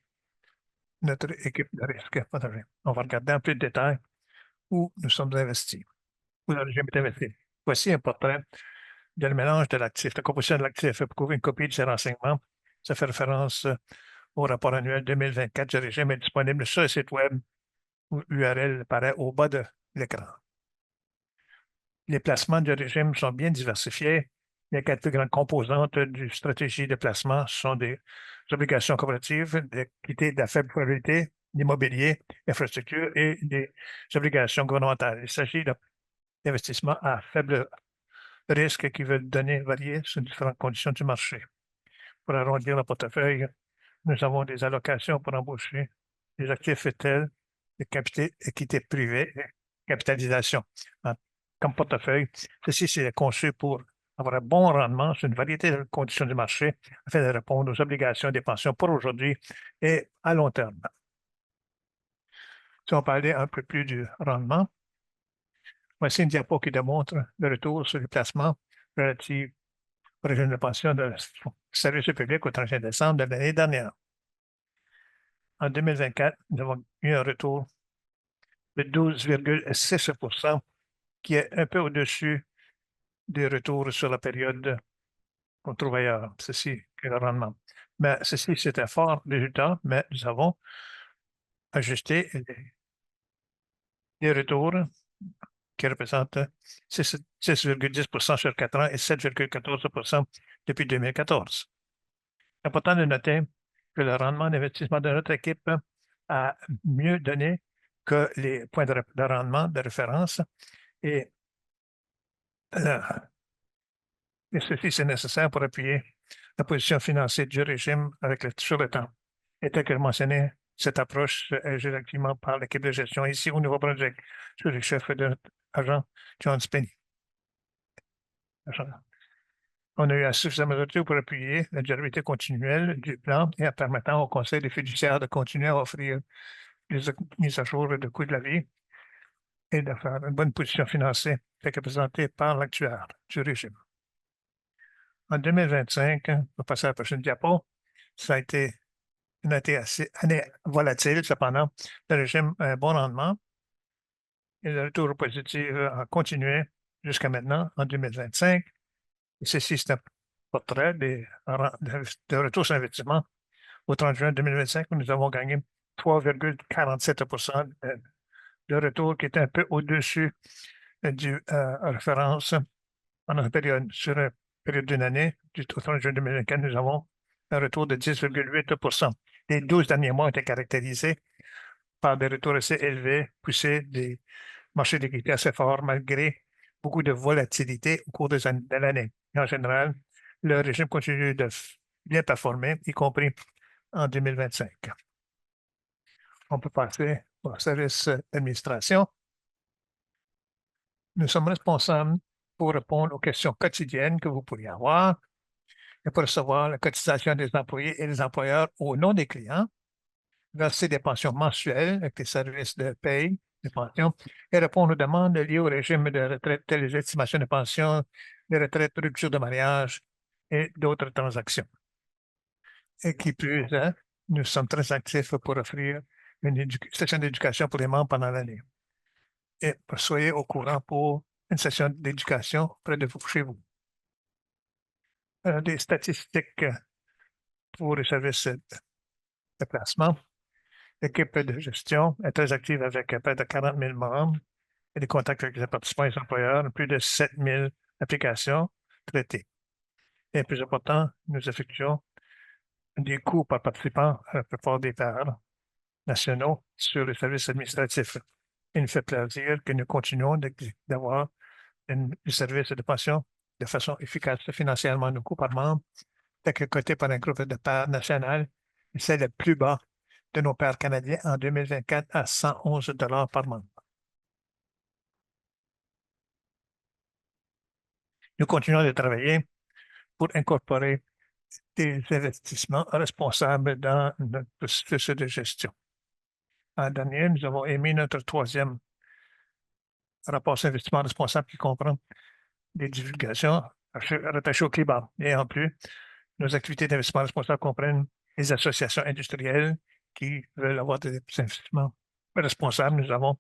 notre équipe de risque. On va regarder en plus de détails où nous sommes investis, où le régime est investi. Voici un portrait de le mélange de l'actif, la composition de l'actif. Pour trouver une copie de ces renseignements, ça fait référence au rapport annuel 2024 du régime est disponible sur le site web où l'URL apparaît au bas de l'écran. Les placements du régime sont bien diversifiés. Les 4 plus grandes composantes du stratégie de placement sont des obligations corporatives, des quittés à faible probabilité, l'immobilier, l'infrastructure et des obligations gouvernementales. Il s'agit d'investissements à faible risque qui veulent donner varier sur différentes conditions du marché. Pour arrondir le portefeuille, nous avons des allocations pour embaucher des actifs tels de équité privée et capitalisation. Comme portefeuille, ceci c'est conçu pour avoir un bon rendement sur une variété de conditions du marché afin de répondre aux obligations des pensions pour aujourd'hui et à long terme. Si on parlait un peu plus du rendement, voici une diapo qui démontre le retour sur les placements relatifs au régime de pension de service public au 31 décembre de l'année dernière. En 2024, nous avons eu un retour de 12,6 % qui est un peu au-dessus des retours sur la période qu'on trouve ailleurs. Ceci est le rendement. Mais ceci, c'est un fort résultat, mais nous avons ajusté les retours qui représentent 6,10 % sur 4 ans et 7,14 % depuis 2014. C'est important de noter que le rendement d'investissement de notre équipe a mieux donné que les points de rendement de référence et ceci, c'est nécessaire pour appuyer la position financière du régime sur le temps. Et tel que mentionné, cette approche est gérée activement par l'équipe de gestion ici au Nouveau-Brunswick, sous le chef de l'agent John Spinney. On a eu suffisamment de retours pour appuyer la durabilité continuelle du plan et en permettant au Conseil des fiduciaires de continuer à offrir les mises à jour de coûts de la vie et de faire une bonne position financière telle que présentée par l'actuaire du régime. En 2025, on va passer à la prochaine diapo, ça a été une année volatile, cependant, le régime a un bon rendement et le retour positif a continué jusqu'à maintenant, en 2025. Et ceci, c'est un portrait de retour sur investissement au 30 juin 2025, où nous avons gagné 3,47 % de retour, qui est un peu au-dessus du référence pendant une période. Sur une période d'une année, au 30 juin 2024, nous avons un retour de 10,8 %. Les 12 derniers mois ont été caractérisés par des retours assez élevés, poussés des marchés d'équité assez forts, malgré beaucoup de volatilité au cours de l'année. En général, le régime continue de bien performer, y compris en 2025. On peut passer au service d'administration. Nous sommes responsables pour répondre aux questions quotidiennes que vous pourriez avoir et pour recevoir la cotisation des employés et des employeurs au nom des clients, verser des pensions mensuelles avec les services de paye des pensions et répondre aux demandes liées au régime de retraite, les estimations de pensions, les retraites, rupture de mariage et d'autres transactions. Et qui plus est, nous sommes très actifs pour offrir une session d'éducation pour les membres pendant l'année. Et soyez au courant pour une session d'éducation près de vous, chez vous. Des statistiques pour les services de placement. L'équipe de gestion est très active avec près de 40 000 membres et des contacts avec les participants et les employeurs, plus de 7000 applications traitées. Et plus important, nous effectuons des coûts par participant à la plupart des pairs nationaux sur les services administratifs. Il nous fait plaisir que nous continuons d'avoir un service de pension de façon efficace financièrement. Nos coûts par membre, cotés par un groupe de pairs national, c'est le plus bas de nos pairs canadiens en 2024 à 111 $ par membre. Nous continuons de travailler pour incorporer des investissements responsables dans notre processus de gestion. En dernier, nous avons émis notre 3e rapport sur investissement responsable qui comprend des divulgations rattachées au climat. Et en plus, nos activités d'investissement responsable comprennent les associations industrielles qui veulent avoir des investissements responsables. Nous avons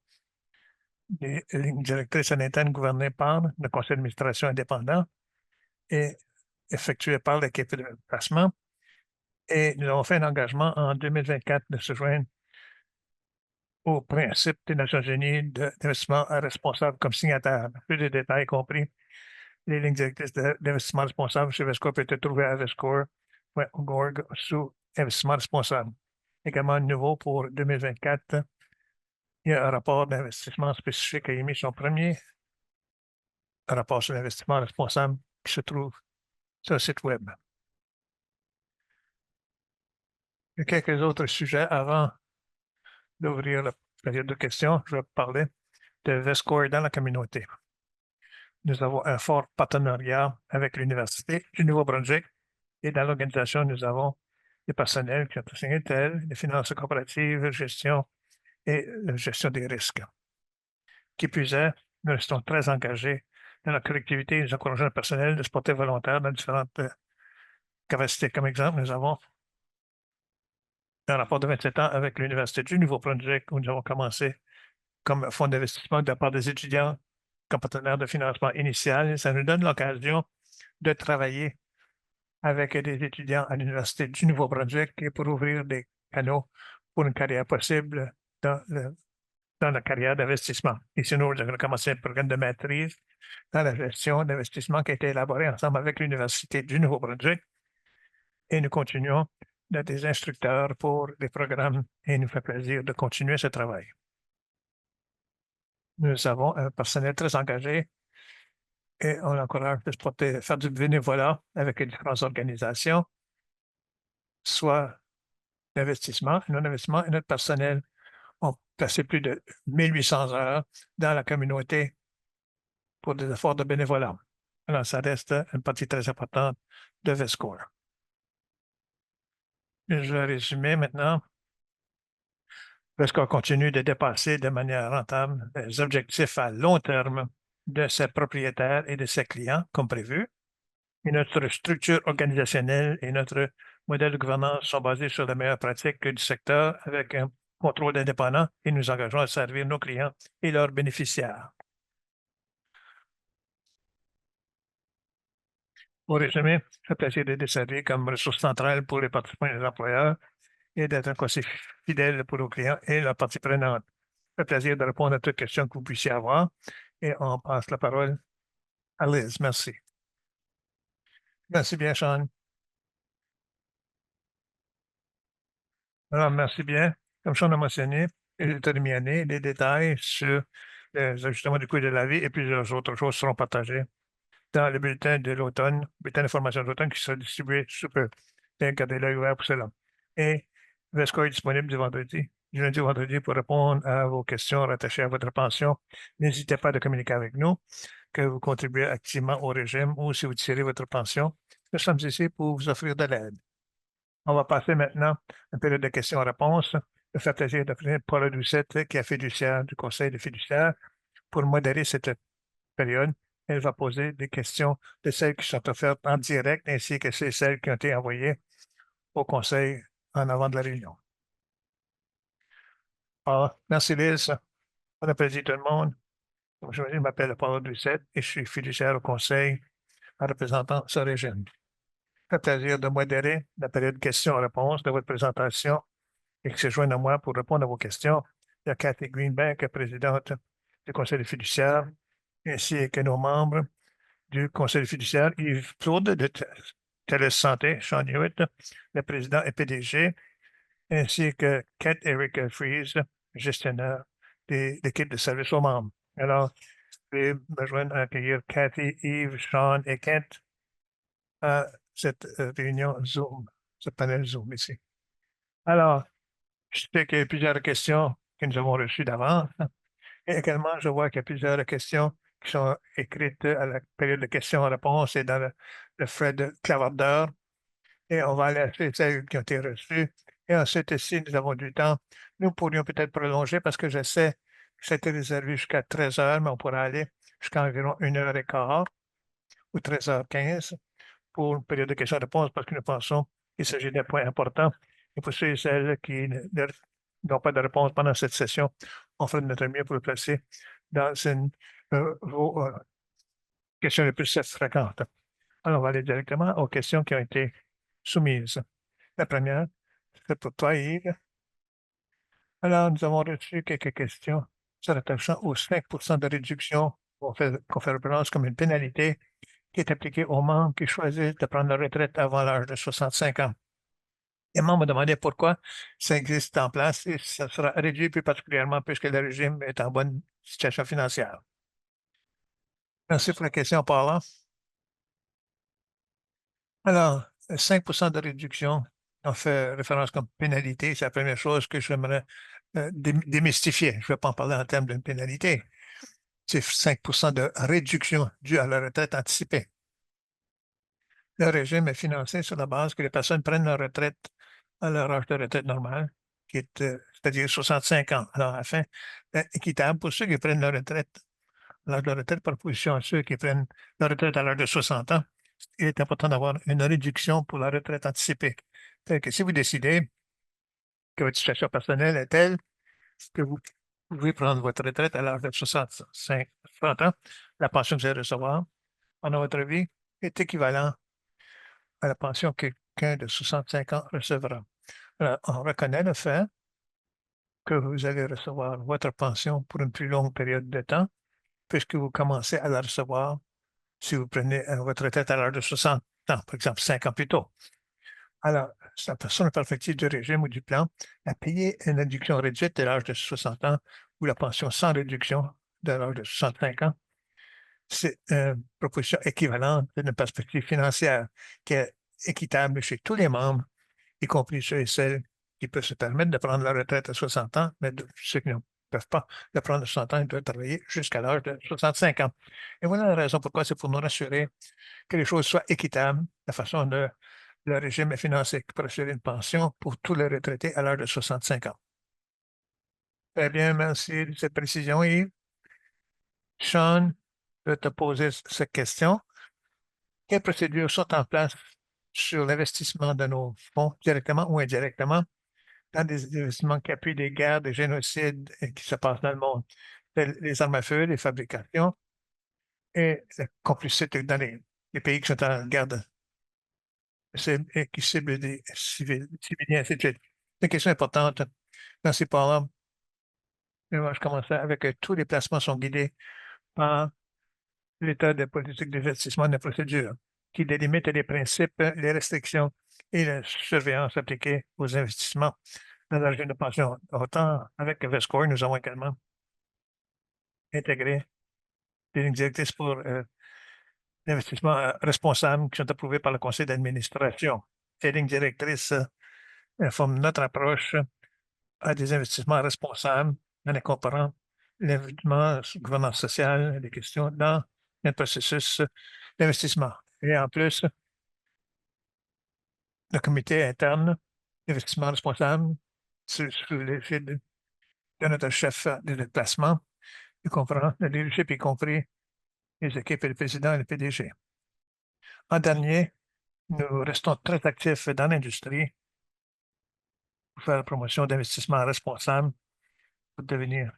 des lignes directrices en interne gouvernées par le conseil d'administration indépendant et effectuées par l'équipe de placement. Et nous avons fait un engagement en 2024 de se joindre au principe des Nations unies d'investissement responsable comme signataire. Plus de détails compris, les lignes directrices d'investissement responsable chez Vescore peuvent être trouvées à vescore.org sous investissement responsable. Également nouveau pour 2024, il y a un rapport d'investissement spécifique qui a émis son premier rapport sur l'investissement responsable qui se trouve sur le site web. Il y a quelques autres sujets avant d'ouvrir la période de questions. Je vais parler de Vescore dans la communauté. Nous avons un fort partenariat avec l'Université du Nouveau-Brunswick et dans l'organisation, nous avons des personnels qui ont enseigné tels les finances corporatives, gestion et la gestion des risques. Qui plus est, nous restons très engagés dans la collectivité et nous encourageons le personnel de se porter volontaire dans différentes capacités. Comme exemple, nous avons un rapport de 27 ans avec l'Université du Nouveau-Brunswick où nous avons commencé comme fonds d'investissement de la part des étudiants comme partenaire de financement initial. Ça nous donne l'occasion de travailler avec des étudiants à l'Université du Nouveau-Brunswick et pour ouvrir des canaux pour une carrière possible dans la carrière d'investissement. Ici, nous avons commencé un programme de maîtrise dans la gestion d'investissement qui a été élaboré ensemble avec l'Université du Nouveau-Brunswick et nous continuons d'être des instructeurs pour les programmes et il nous fait plaisir de continuer ce travail. Nous avons un personnel très engagé et on encourage de faire du bénévolat avec les différentes organisations, soit d'investissement, non-investissement, et notre personnel ont passé plus de 1800 heures dans la communauté pour des efforts de bénévolat. Alors, ça reste une partie très importante de Vescore. Je vais résumer maintenant. Vescore continue de dépasser de manière rentable les objectifs à long terme de ses propriétaires et de ses clients, comme prévu. Et notre structure organisationnelle et notre modèle de gouvernance sont basés sur les meilleures pratiques du secteur avec un contrôle indépendant et nous engageons à servir nos clients et leurs bénéficiaires. Pour résumer, c'est plaisir d'être servi comme ressource centrale pour les participants et les employeurs et d'être un conseiller fidèle pour nos clients et leurs parties prenantes. C'est plaisir de répondre à toutes questions que vous puissiez avoir et on passe la parole à Liz. Merci. Merci bien, Sean. Alors, merci bien. Comme Sean a mentionné, il est terminé. Les détails sur les ajustements du coût de la vie et plusieurs autres choses seront partagés dans le bulletin de l'automne, bulletin d'information de l'automne qui sera distribué sous peu. Gardez l'œil ouvert pour cela. Et Vescore est disponible du lundi au vendredi pour répondre à vos questions rattachées à votre pension. N'hésitez pas à communiquer avec nous, que vous contribuez activement au régime ou si vous tirez votre pension. Nous sommes ici pour vous offrir de l'aide. On va passer maintenant à une période de questions-réponses. Je fais plaisir d'appeler Paula Doucette, qui est fiduciaire du Conseil des fiduciaires, pour modérer cette période. Elle va poser des questions de celles qui sont offertes en direct ainsi que celles qui ont été envoyées au Conseil en avant de la réunion. Alors, merci Liz. Bon après-midi tout le monde. Je m'appelle Paula Doucette et je suis fiduciaire au Conseil en représentant ce régime. C'est un plaisir de modérer la période de questions-réponses de votre présentation et que se joignent à moi pour répondre à vos questions. Il y a Cathy Greenbank, présidente du Conseil fiduciaire, ainsi que nos membres du Conseil fiduciaire, Yves Claude de TELUS Santé, Sean Hewitt, le président et PDG, ainsi que Kate Eric Fries, gestionnaire de l'équipe de service aux membres. Alors, je vais me joindre à accueillir Cathy, Yves, Sean et Kate à cette réunion Zoom, ce panel Zoom ici. Alors, je sais qu'il y a plusieurs questions que nous avons reçues d'avance. Et également, je vois qu'il y a plusieurs questions qui sont écrites à la période de questions-réponses et dans le thread clavardeur. Et on va laisser celles qui ont été reçues. Et ensuite, si nous avons du temps, nous pourrions peut-être prolonger parce que je sais que c'était réservé jusqu'à 13 heures, mais on pourra aller jusqu'à environ 1h15 ou 13h15 pour une période de questions-réponses parce que nous pensons qu'il s'agit d'un point important. Et pour ceux et celles qui n'ont pas de réponse pendant cette session, on fera de notre mieux pour le placer dans vos questions les plus fréquentes. Alors, on va aller directement aux questions qui ont été soumises. La première, c'est pour toi, Yves. Alors, nous avons reçu quelques questions se rattachant aux 5 de réduction qu'on fait référence comme une pénalité qui est appliquée aux membres qui choisissent de prendre leur retraite avant l'âge de 65 ans. Les membres me demandaient pourquoi ça existe en place et ça sera réduit plus particulièrement puisque le régime est en bonne situation financière. Merci pour la question, Paula. Alors, 5 de réduction, on fait référence comme pénalité. C'est la première chose que j'aimerais démystifier. Je ne vais pas en parler en termes d'une pénalité. C'est 5 de réduction due à la retraite anticipée. Le régime est financé sur la base que les personnes prennent leur retraite à leur âge de retraite normal, qui est, c'est-à-dire 65 ans. Alors, afin d'être équitable pour ceux qui prennent leur retraite, l'âge de retraite par opposition à ceux qui prennent leur retraite à l'âge de 60 ans, il est important d'avoir une réduction pour la retraite anticipée. C'est-à-dire que si vous décidez que votre situation personnelle est telle que vous pouvez prendre votre retraite à l'âge de 65 ans, la pension que vous allez recevoir pendant votre vie est équivalente à la pension que quelqu'un de 65 ans recevra. Alors, on reconnaît le fait que vous allez recevoir votre pension pour une plus longue période de temps, puisque vous commencez à la recevoir si vous prenez votre retraite à l'âge de 60 ans, par exemple 5 ans plus tôt. Alors, la personne perfective du régime ou du plan a payé une réduction réduite de l'âge de 60 ans ou la pension sans réduction de l'âge de 65 ans. C'est une proposition équivalente d'une perspective financière qui est équitable chez tous les membres, y compris ceux et celles qui peuvent se permettre de prendre leur retraite à 60 ans, mais ceux qui ne peuvent pas le prendre à 60 ans, ils doivent travailler jusqu'à l'âge de 65 ans. Et voilà la raison pourquoi c'est pour nous rassurer que les choses soient équitables, la façon dont le régime est financé pour assurer une pension pour tous les retraités à l'âge de 65 ans. Très bien, merci de cette précision, Yves. Sean, je vais te poser cette question. Quelles procédures sont en place sur l'investissement de nos fonds, directement ou indirectement, dans des investissements qui appuient des guerres, des génocides qui se passent dans le monde, les armes à feu, les fabrications et la complicité dans les pays qui sont en guerre et qui ciblent des civiliens, ainsi de suite. C'est une question importante. Merci, Paula. Je commence avec tous les placements sont guidés par l'état de politique d'investissement de procédure qui délimite les principes, les restrictions et la surveillance appliquées aux investissements dans le régime de pension. Autant avec Vescore, nous avons également intégré des lignes directrices pour l'investissement responsable qui sont approuvées par le conseil d'administration. Ces lignes directrices informent notre approche à des investissements responsables en incorporant l'investissement gouvernance sociale, des questions dans le processus d'investissement. Et en plus, le comité interne d'investissement responsable sous l'égide de notre chef de déplacement, il comprend le leadership, y compris les équipes et le président et le PDG. En dernier, nous restons très actifs dans l'industrie pour faire la promotion d'investissement responsable pour devenir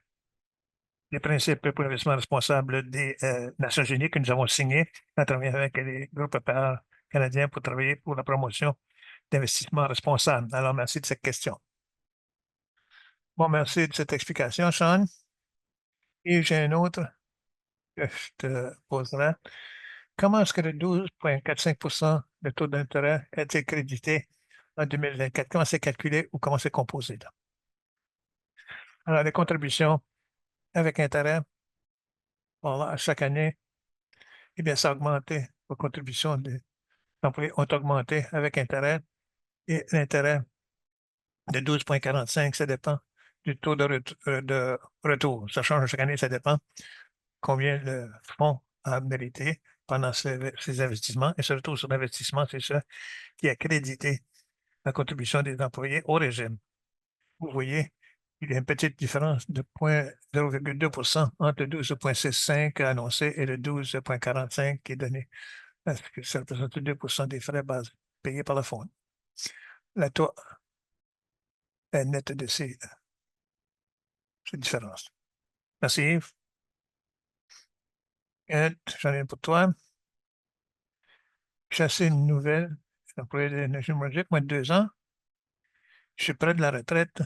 les principes pour l'investissement responsable des Nations Unies que nous avons signés à travers avec les groupes pairs canadiens pour travailler pour la promotion d'investissement responsable. Alors, merci de cette question. Bon, merci de cette explication, Sean. Et j'ai un autre que je te poserai. Comment est-ce que le 12,45 de taux d'intérêt est-il crédité en 2024? Comment c'est calculé ou comment c'est composé, là? Alors, les contributions avec intérêt, bon, à chaque année, eh bien, ça a augmenté. Les contributions des employés ont augmenté avec intérêt et l'intérêt de 12,45, ça dépend du taux de retour. Ça change chaque année, ça dépend combien le fonds a mérité pendant ses investissements. Et ce retour sur l'investissement, c'est ça qui a crédité la contribution des employés au régime. Vous voyez, il y a une petite différence de 0,2 entre le 12,65 annoncé et le 12,45 qui est donné, parce que ça représente 2 des frais base payés par le fonds. La taux est nette de ces différences. Merci Yves. J'en ai une pour toi. J'ai assez une nouvelle. Je suis employé de l'énergie numérique, moins de 2 ans. Je suis près de la retraite.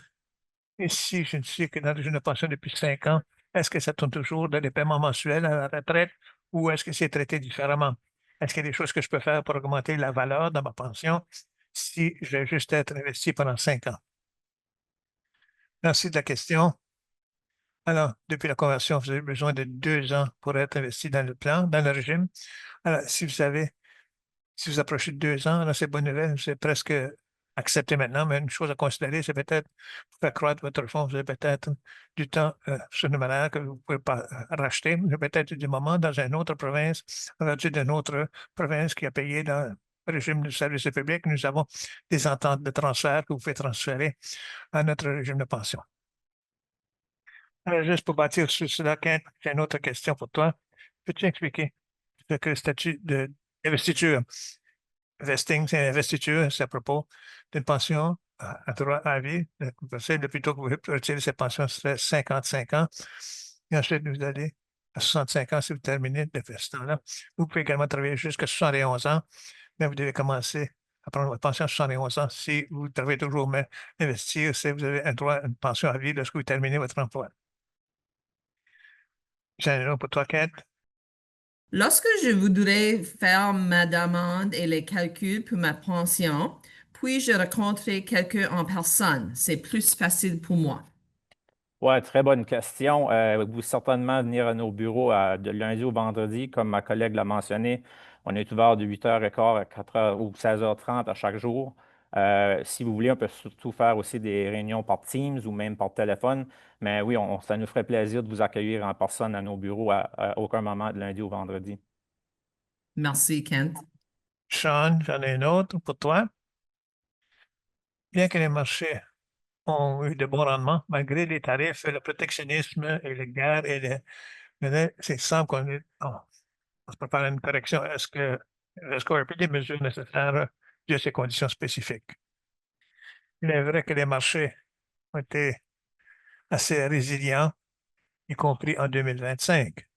Et si je ne suis que dans le régime de pension depuis 5 ans, est-ce que ça tourne toujours dans les paiements mensuels à la retraite ou est-ce que c'est traité différemment? Est-ce qu'il y a des choses que je peux faire pour augmenter la valeur de ma pension si je vais juste être investi pendant 5 ans? Merci de la question. Alors, depuis la conversion, vous avez besoin de 2 ans pour être investi dans le plan, dans le régime. Alors, si vous approchez de 2 ans, là, c'est bonne nouvelle, c'est presque accepté maintenant, mais une chose à considérer, c'est peut-être pour faire croître votre fonds, vous avez peut-être du temps surnuméraire que vous ne pouvez pas racheter. Vous avez peut-être du moment dans une autre province, rendu d'une autre province qui a payé dans le régime du service public. Nous avons des ententes de transfert que vous pouvez transférer à notre régime de pension. Alors, juste pour bâtir sur cela, Kent, j'ai une autre question pour toi. Peux-tu expliquer ce que le statut d'investiture? Vesting, c'est investiture, c'est à propos d'une pension à droit à vie. Le plus tôt que vous retirez cette pension, ce serait 55 ans. Et ensuite, vous allez à 65 ans si vous terminez de faire ce temps-là. Vous pouvez également travailler jusqu'à 71 ans, mais vous devez commencer à prendre votre pension à 71 ans si vous travaillez toujours, mais investir, c'est vous avez un droit à une pension à vie lorsque vous terminez votre emploi. J'ai un autre pour toi, Kate. Lorsque je voudrais faire ma demande et les calculs pour ma pension, puis-je rencontrer quelqu'un en personne? C'est plus facile pour moi. Oui, très bonne question. Vous pouvez certainement venir à nos bureaux de lundi au vendredi, comme ma collègue l'a mentionné. On est ouvert de 8h15 à 4h ou 16h30 à chaque jour. Si vous voulez, on peut surtout faire aussi des réunions par Teams ou même par téléphone. Mais oui, ça nous ferait plaisir de vous accueillir en personne à nos bureaux à aucun moment de lundi au vendredi. Merci, Kent. Sean, j'en ai une autre pour toi. Bien que les marchés ont eu de bons rendements, malgré les tarifs, le protectionnisme et les guerres c'est semble on se prépare à une correction. Est-ce qu'on a pris des mesures nécessaires de ces conditions spécifiques? Il est vrai que les marchés ont été assez résilients, y compris en 2025.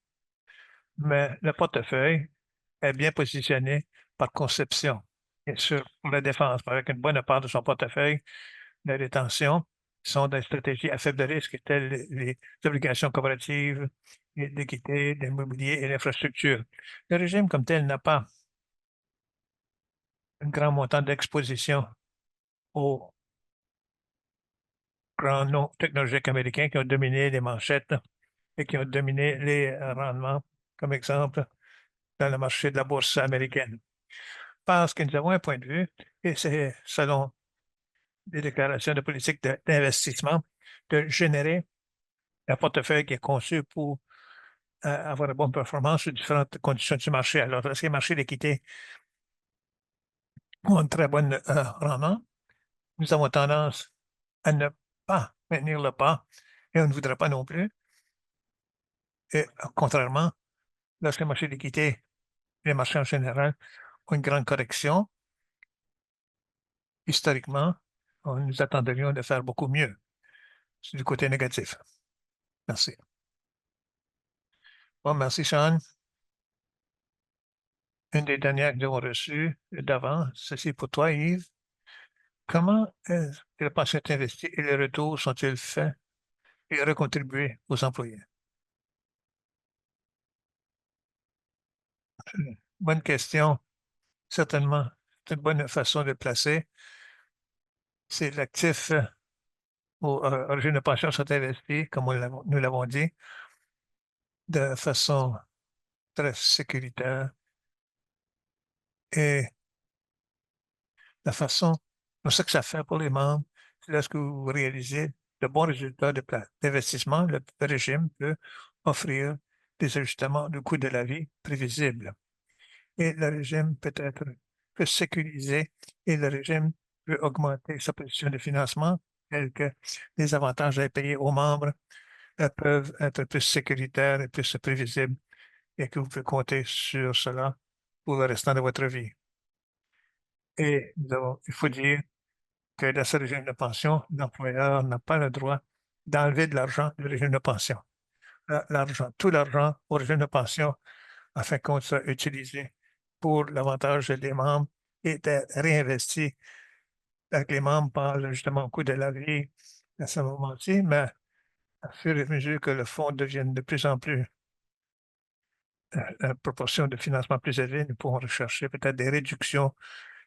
Mais le portefeuille est bien positionné par conception. Bien sûr, pour la défense, avec une bonne part de son portefeuille, de rétention sont des stratégies à faible risque telles les obligations corporatives, l'équité, l'immobilier et l'infrastructure. Le régime comme tel n'a pas un grand montant d'exposition aux grands noms technologiques américains qui ont dominé les manchettes et qui ont dominé les rendements, comme exemple, dans le marché de la bourse américaine. Parce que nous avons un point de vue, et c'est selon des déclarations de politique d'investissement, de générer un portefeuille qui est conçu pour avoir une bonne performance sur différentes conditions du marché. Alors, lorsque les marchés d'équité ont un très bon rendement, nous avons tendance à ne pas maintenir le pas et on ne voudrait pas non plus. Et contrairement, lorsque les marchés d'équité, les marchés en général, ont une grande correction, historiquement, nous attendrions de faire beaucoup mieux. C'est du côté négatif. Merci. Bon, merci, Sean. Une des dernières que nous avons reçues d'avant, ceci pour toi, Yves. Comment est-ce que la pension est investie et les retours sont-ils faits et recontribués aux employés? Bonne question. Certainement, c'est une bonne façon de placer. C'est l'actif au régime de pension sont investis, comme nous l'avons dit, de façon très sécuritaire. Et la façon, ce que ça fait pour les membres, c'est lorsque vous réalisez de bons résultats d'investissement, le régime peut offrir des ajustements du coût de la vie prévisibles. Et le régime peut sécuriser et le régime peut augmenter sa position de financement, tels que les avantages à payer aux membres peuvent être plus sécuritaires et plus prévisibles et que vous pouvez compter sur cela pour le restant de votre vie. Et il faut dire que dans ce régime de pension, l'employeur n'a pas le droit d'enlever de l'argent du régime de pension. Tout l'argent au régime de pension, en fin de compte, sera utilisé pour l'avantage des membres et d'être réinvesti avec les membres par justement au coût de la vie à ce moment-ci, mais à fur et à mesure que le fonds devienne de plus en plus la proportion de financement plus élevée, nous pourrons rechercher peut-être des réductions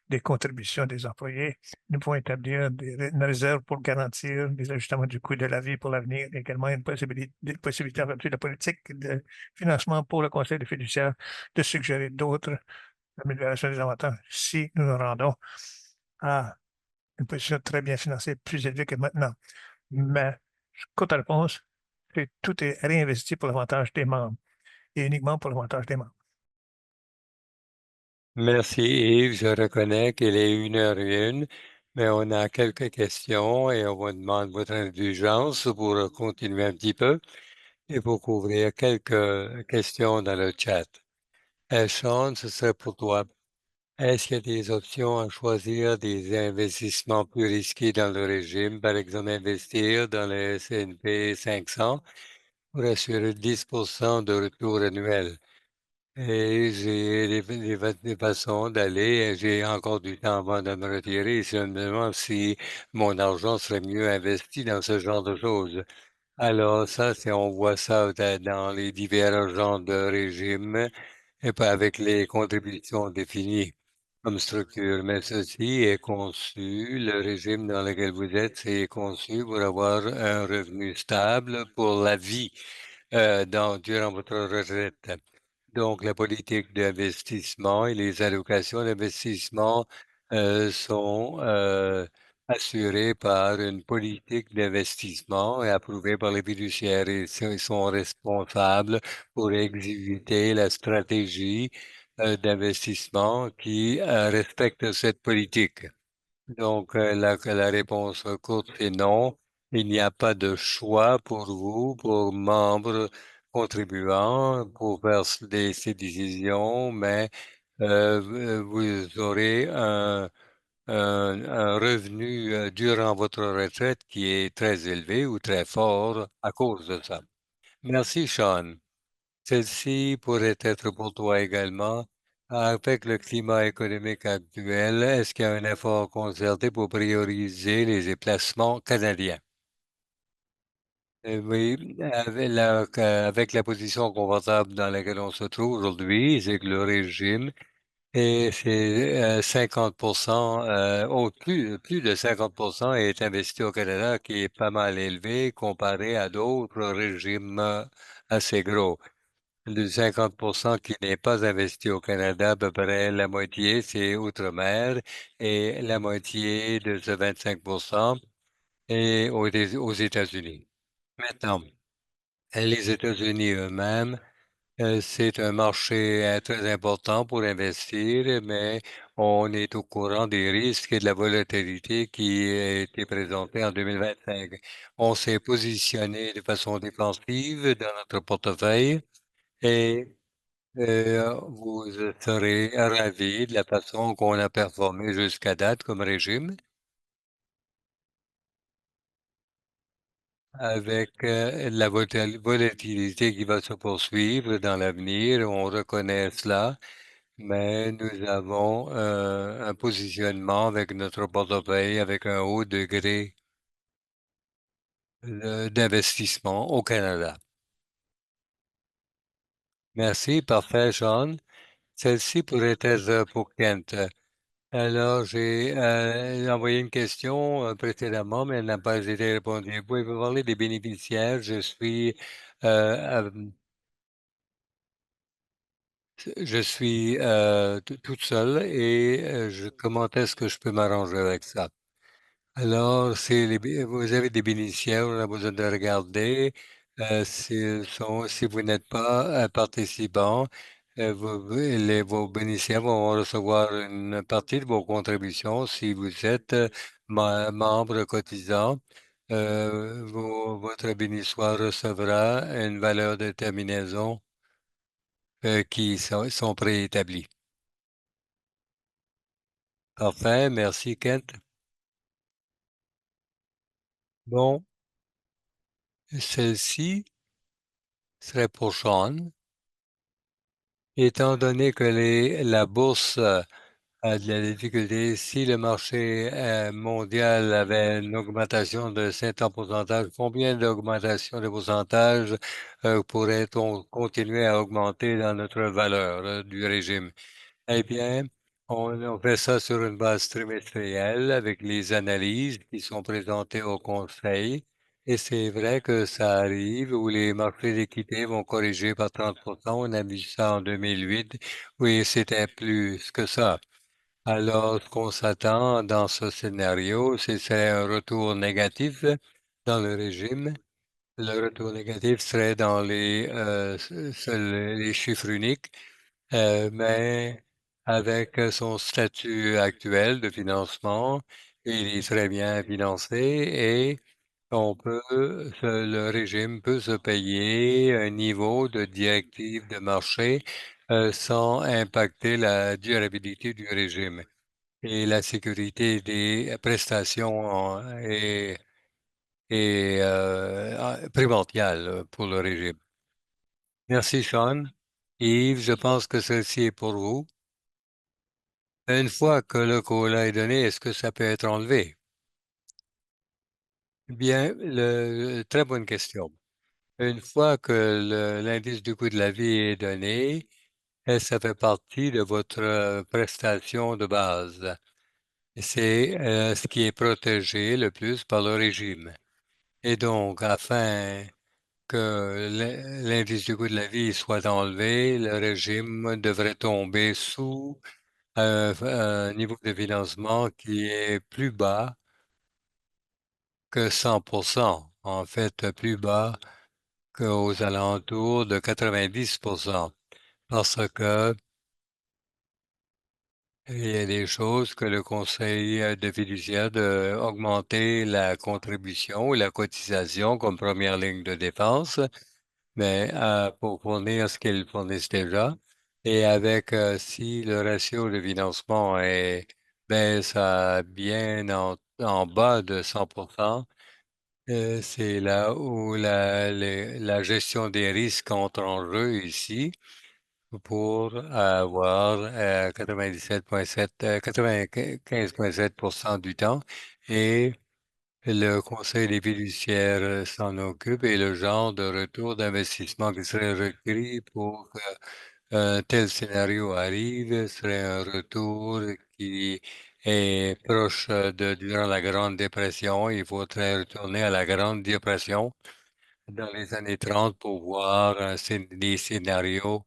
des contributions des employés. Nous pouvons établir une réserve pour garantir des ajustements du coût de la vie pour l'avenir, également une possibilité en vertu de la politique de financement pour le Conseil de fiduciaire de suggérer d'autres améliorations des avantages si nous nous rendons à une position très bien financée, plus élevée que maintenant. Mais, courte réponse, c'est tout est réinvesti pour l'avantage des membres et uniquement pour l'avantage des membres. Merci Yves, je reconnais qu'il est 1h01, mais on a quelques questions et on vous demande votre indulgence pour continuer un petit peu et pour couvrir quelques questions dans le chat. Sean, ce serait pour toi. Est-ce qu'il y a des options à choisir des investissements plus risqués dans le régime, par exemple investir dans le S&P 500 pour assurer 10% de retour annuel? Et j'ai des façons d'aller, j'ai encore du temps avant de me retirer. Je me demande si mon argent serait mieux investi dans ce genre de choses. Alors ça, on voit ça dans les divers genres de régimes et pas avec les contributions définies comme structure. Mais ceci est conçu, le régime dans lequel vous êtes, c'est conçu pour avoir un revenu stable pour la vie durant votre retraite. Donc, la politique d'investissement et les allocations d'investissement sont assurées par une politique d'investissement et approuvée par les fiduciaires. Ils sont responsables pour exécuter la stratégie d'investissement qui respecte cette politique. Donc, la réponse courte est non. Il n'y a pas de choix pour vous, pour membres contribuants, pour faire ces décisions, mais vous aurez un revenu durant votre retraite qui est très élevé ou très fort à cause de ça. Merci, Sean. Celle-ci pourrait être pour toi également. Avec le climat économique actuel, est-ce qu'il y a un effort concerté pour prioriser les déplacements canadiens? Oui, avec la position confortable dans laquelle on se trouve aujourd'hui, c'est que le régime et c'est 50%, au plus de 50% est investi au Canada, qui est pas mal élevé comparé à d'autres régimes assez gros. Le 50% qui n'est pas investi au Canada, à peu près la moitié, c'est outre-mer et la moitié de ce 25% est aux États-Unis. Maintenant, les États-Unis eux-mêmes, c'est un marché très important pour investir, mais on est au courant des risques et de la volatilité qui a été présentée en 2025. On s'est positionné de façon défensive dans notre portefeuille et vous serez ravis de la façon qu'on a performé jusqu'à date comme régime, avec la volatilité qui va se poursuivre dans l'avenir. On reconnaît cela, mais nous avons un positionnement avec notre portefeuille avec un haut degré d'investissement au Canada. Merci, parfait, Sean. Celle-ci pourrait être pour Kent. Alors, j'ai envoyé une question précédemment, mais elle n'a pas été répondue. Vous pouvez me parler des bénéficiaires. Je suis toute seule et comment est-ce que je peux m'arranger avec ça? Alors, vous avez des bénéficiaires, on a besoin de regarder si vous n'êtes pas un participant, vos bénéficiaires vont recevoir une partie de vos contributions si vous êtes membre cotisant. Votre bénéficiaire recevra une valeur de terminaison qui sont préétablies. Parfait, merci Kent. Bon, celle-ci serait pour Sean. Étant donné que la bourse a de la difficulté, si le marché mondial avait une augmentation de 50 pourcentage, combien d'augmentation de pourcentage pourrait-on continuer à augmenter dans notre valeur du régime? Eh bien, on fait ça sur une base trimestrielle avec les analyses qui sont présentées au conseil. Et c'est vrai que ça arrive où les marchés d'équité vont corriger par 30. On a vu ça en 2008. Oui, c'était plus que ça. Alors, ce qu'on s'attend dans ce scénario, c'est un retour négatif dans le régime. Le retour négatif serait dans les chiffres uniques. Mais avec son statut actuel de financement, il est très bien financé et le régime peut se payer un niveau de directive de marché sans impacter la durabilité du régime. Et la sécurité des prestations est primordiale pour le régime. Merci, Sean. Yves, je pense que ceci est pour vous. Une fois que le cola est donné, est-ce que ça peut être enlevé? Bien, très bonne question. Une fois que l'indice du coût de la vie est donné, ça fait partie de votre prestation de base. C'est ce qui est protégé le plus par le régime. Et donc, afin que l'indice du coût de la vie soit enlevé, le régime devrait tomber sous un niveau de financement qui est plus bas que 100. En fait, plus bas qu'aux alentours de 90. Parce que il y a des choses que le conseil de fiduciaire d'augmenter la contribution ou la cotisation comme première ligne de défense, mais pour fournir ce qu'ils fournissent déjà. Et avec si le ratio de financement baisse à bien en bas de 100. C'est là où la gestion des risques entre en jeu ici pour avoir 97,7, 95,7 du temps et le conseil des fiduciaires s'en occupe et le genre de retour d'investissement qui serait requis pour qu'un tel scénario arrive serait un retour qui est proche de durant la Grande Dépression. Il faudrait retourner à la Grande Dépression dans les années 30 pour voir des scénarios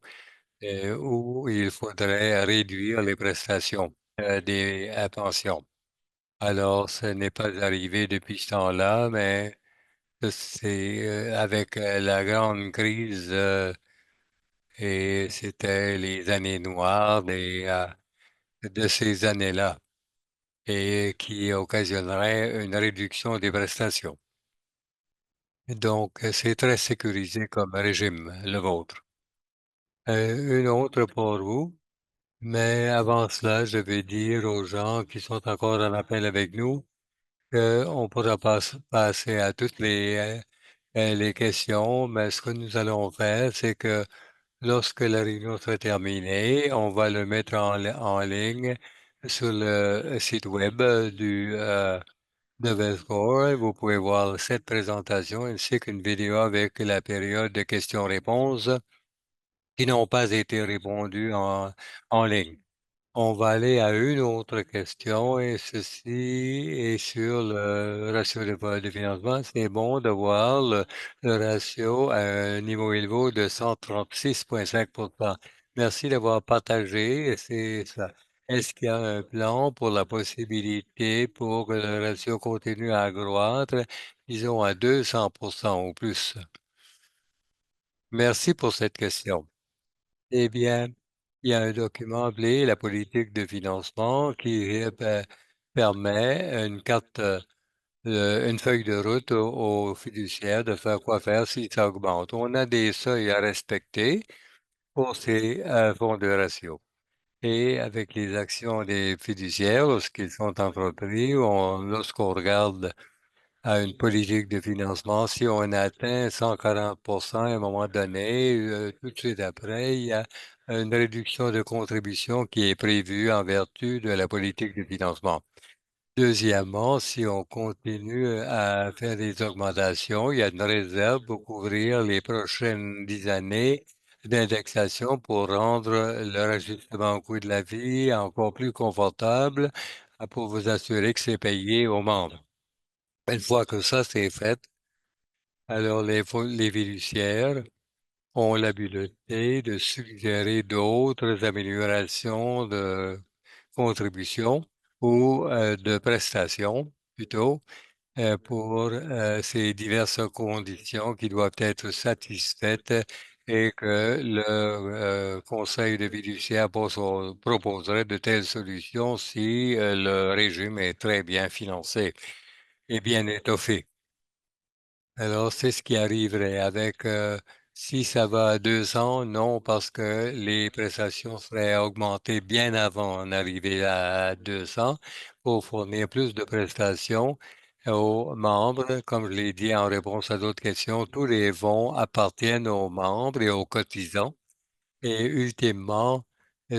où il faudrait réduire les prestations des pensions. Alors, ce n'est pas arrivé depuis ce temps-là, mais c'est avec la grande crise et c'était les années noires de ces années-là et qui occasionnerait une réduction des prestations. Donc, c'est très sécurisé comme régime, le vôtre. Une autre pour vous, mais avant cela, je vais dire aux gens qui sont encore en appel avec nous qu'on pourra passer à toutes les questions, mais ce que nous allons faire, c'est que lorsque la réunion sera terminée, on va le mettre en ligne sur le site web de Vescore. Vous pouvez voir cette présentation ainsi qu'une vidéo avec la période de questions-réponses qui n'ont pas été répondues en ligne. On va aller à une autre question et ceci est sur le ratio de financement. C'est bon de voir le ratio à un niveau élevé de 136,5. Merci d'avoir partagé, c'est ça. Est-ce qu'il y a un plan pour la possibilité pour que le ratio continue à croître, disons à 200% ou plus? Merci pour cette question. Eh bien, il y a un document appelé la politique de financement qui permet une carte, une feuille de route aux fiduciaires de faire quoi faire si ça augmente. On a des seuils à respecter pour ces fonds de ratio. Et avec les actions des fiduciaires, lorsqu'ils sont entrepris, lorsqu'on regarde à une politique de financement. Si on atteint 140 à un moment donné, tout de suite après, il y a une réduction de contribution qui est prévue en vertu de la politique de financement. Deuxièmement, si on continue à faire des augmentations, il y a une réserve pour couvrir les prochaines 10 années d'indexation pour rendre le ajustement au coût de la vie encore plus confortable, pour vous assurer que c'est payé aux membres. Une fois que ça c'est fait, alors les fiduciaires ont l'habileté de suggérer d'autres améliorations de contribution ou de prestations plutôt pour ces diverses conditions qui doivent être satisfaites et que le conseil de fiduciaire proposerait de telles solutions si le régime est très bien financé et bien étoffé. Alors, c'est ce qui arriverait avec, si ça va à 200, non, parce que les prestations seraient augmentées bien avant d'arriver à 200 pour fournir plus de prestations aux membres. Comme je l'ai dit en réponse à d'autres questions, tous les fonds appartiennent aux membres et aux cotisants et ultimement,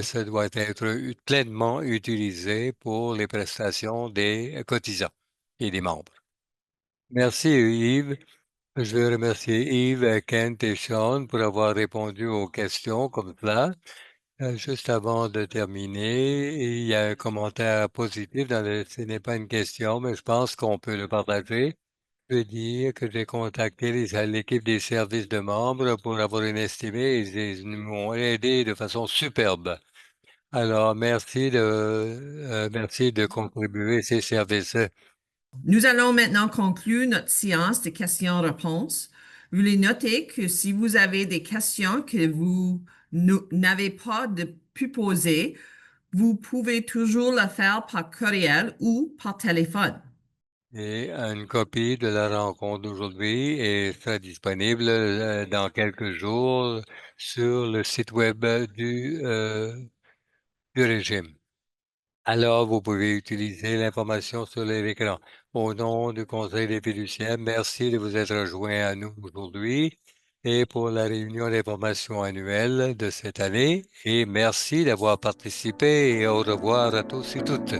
ça doit être pleinement utilisé pour les prestations des cotisants et des membres. Merci Yves. Je veux remercier Yves, Kent et Sean pour avoir répondu aux questions comme cela. Juste avant de terminer, il y a un commentaire positif ce n'est pas une question, mais je pense qu'on peut le partager. Je veux dire que j'ai contacté l'équipe des services de membres pour avoir une estimée et ils m'ont aidé de façon superbe. Alors, merci de contribuer à ces services. Nous allons maintenant conclure notre séance de questions-réponses. Veuillez noter que si vous avez des questions que vous n'avez pas pu poser, vous pouvez toujours le faire par courriel ou par téléphone. Et une copie de la rencontre d'aujourd'hui sera disponible dans quelques jours sur le site web du régime. Alors, vous pouvez utiliser l'information sur l'écran. Au nom du Conseil des fiduciaires, merci de vous être rejoint à nous aujourd'hui et pour la réunion d'information annuelle de cette année. Et merci d'avoir participé et au revoir à tous et toutes.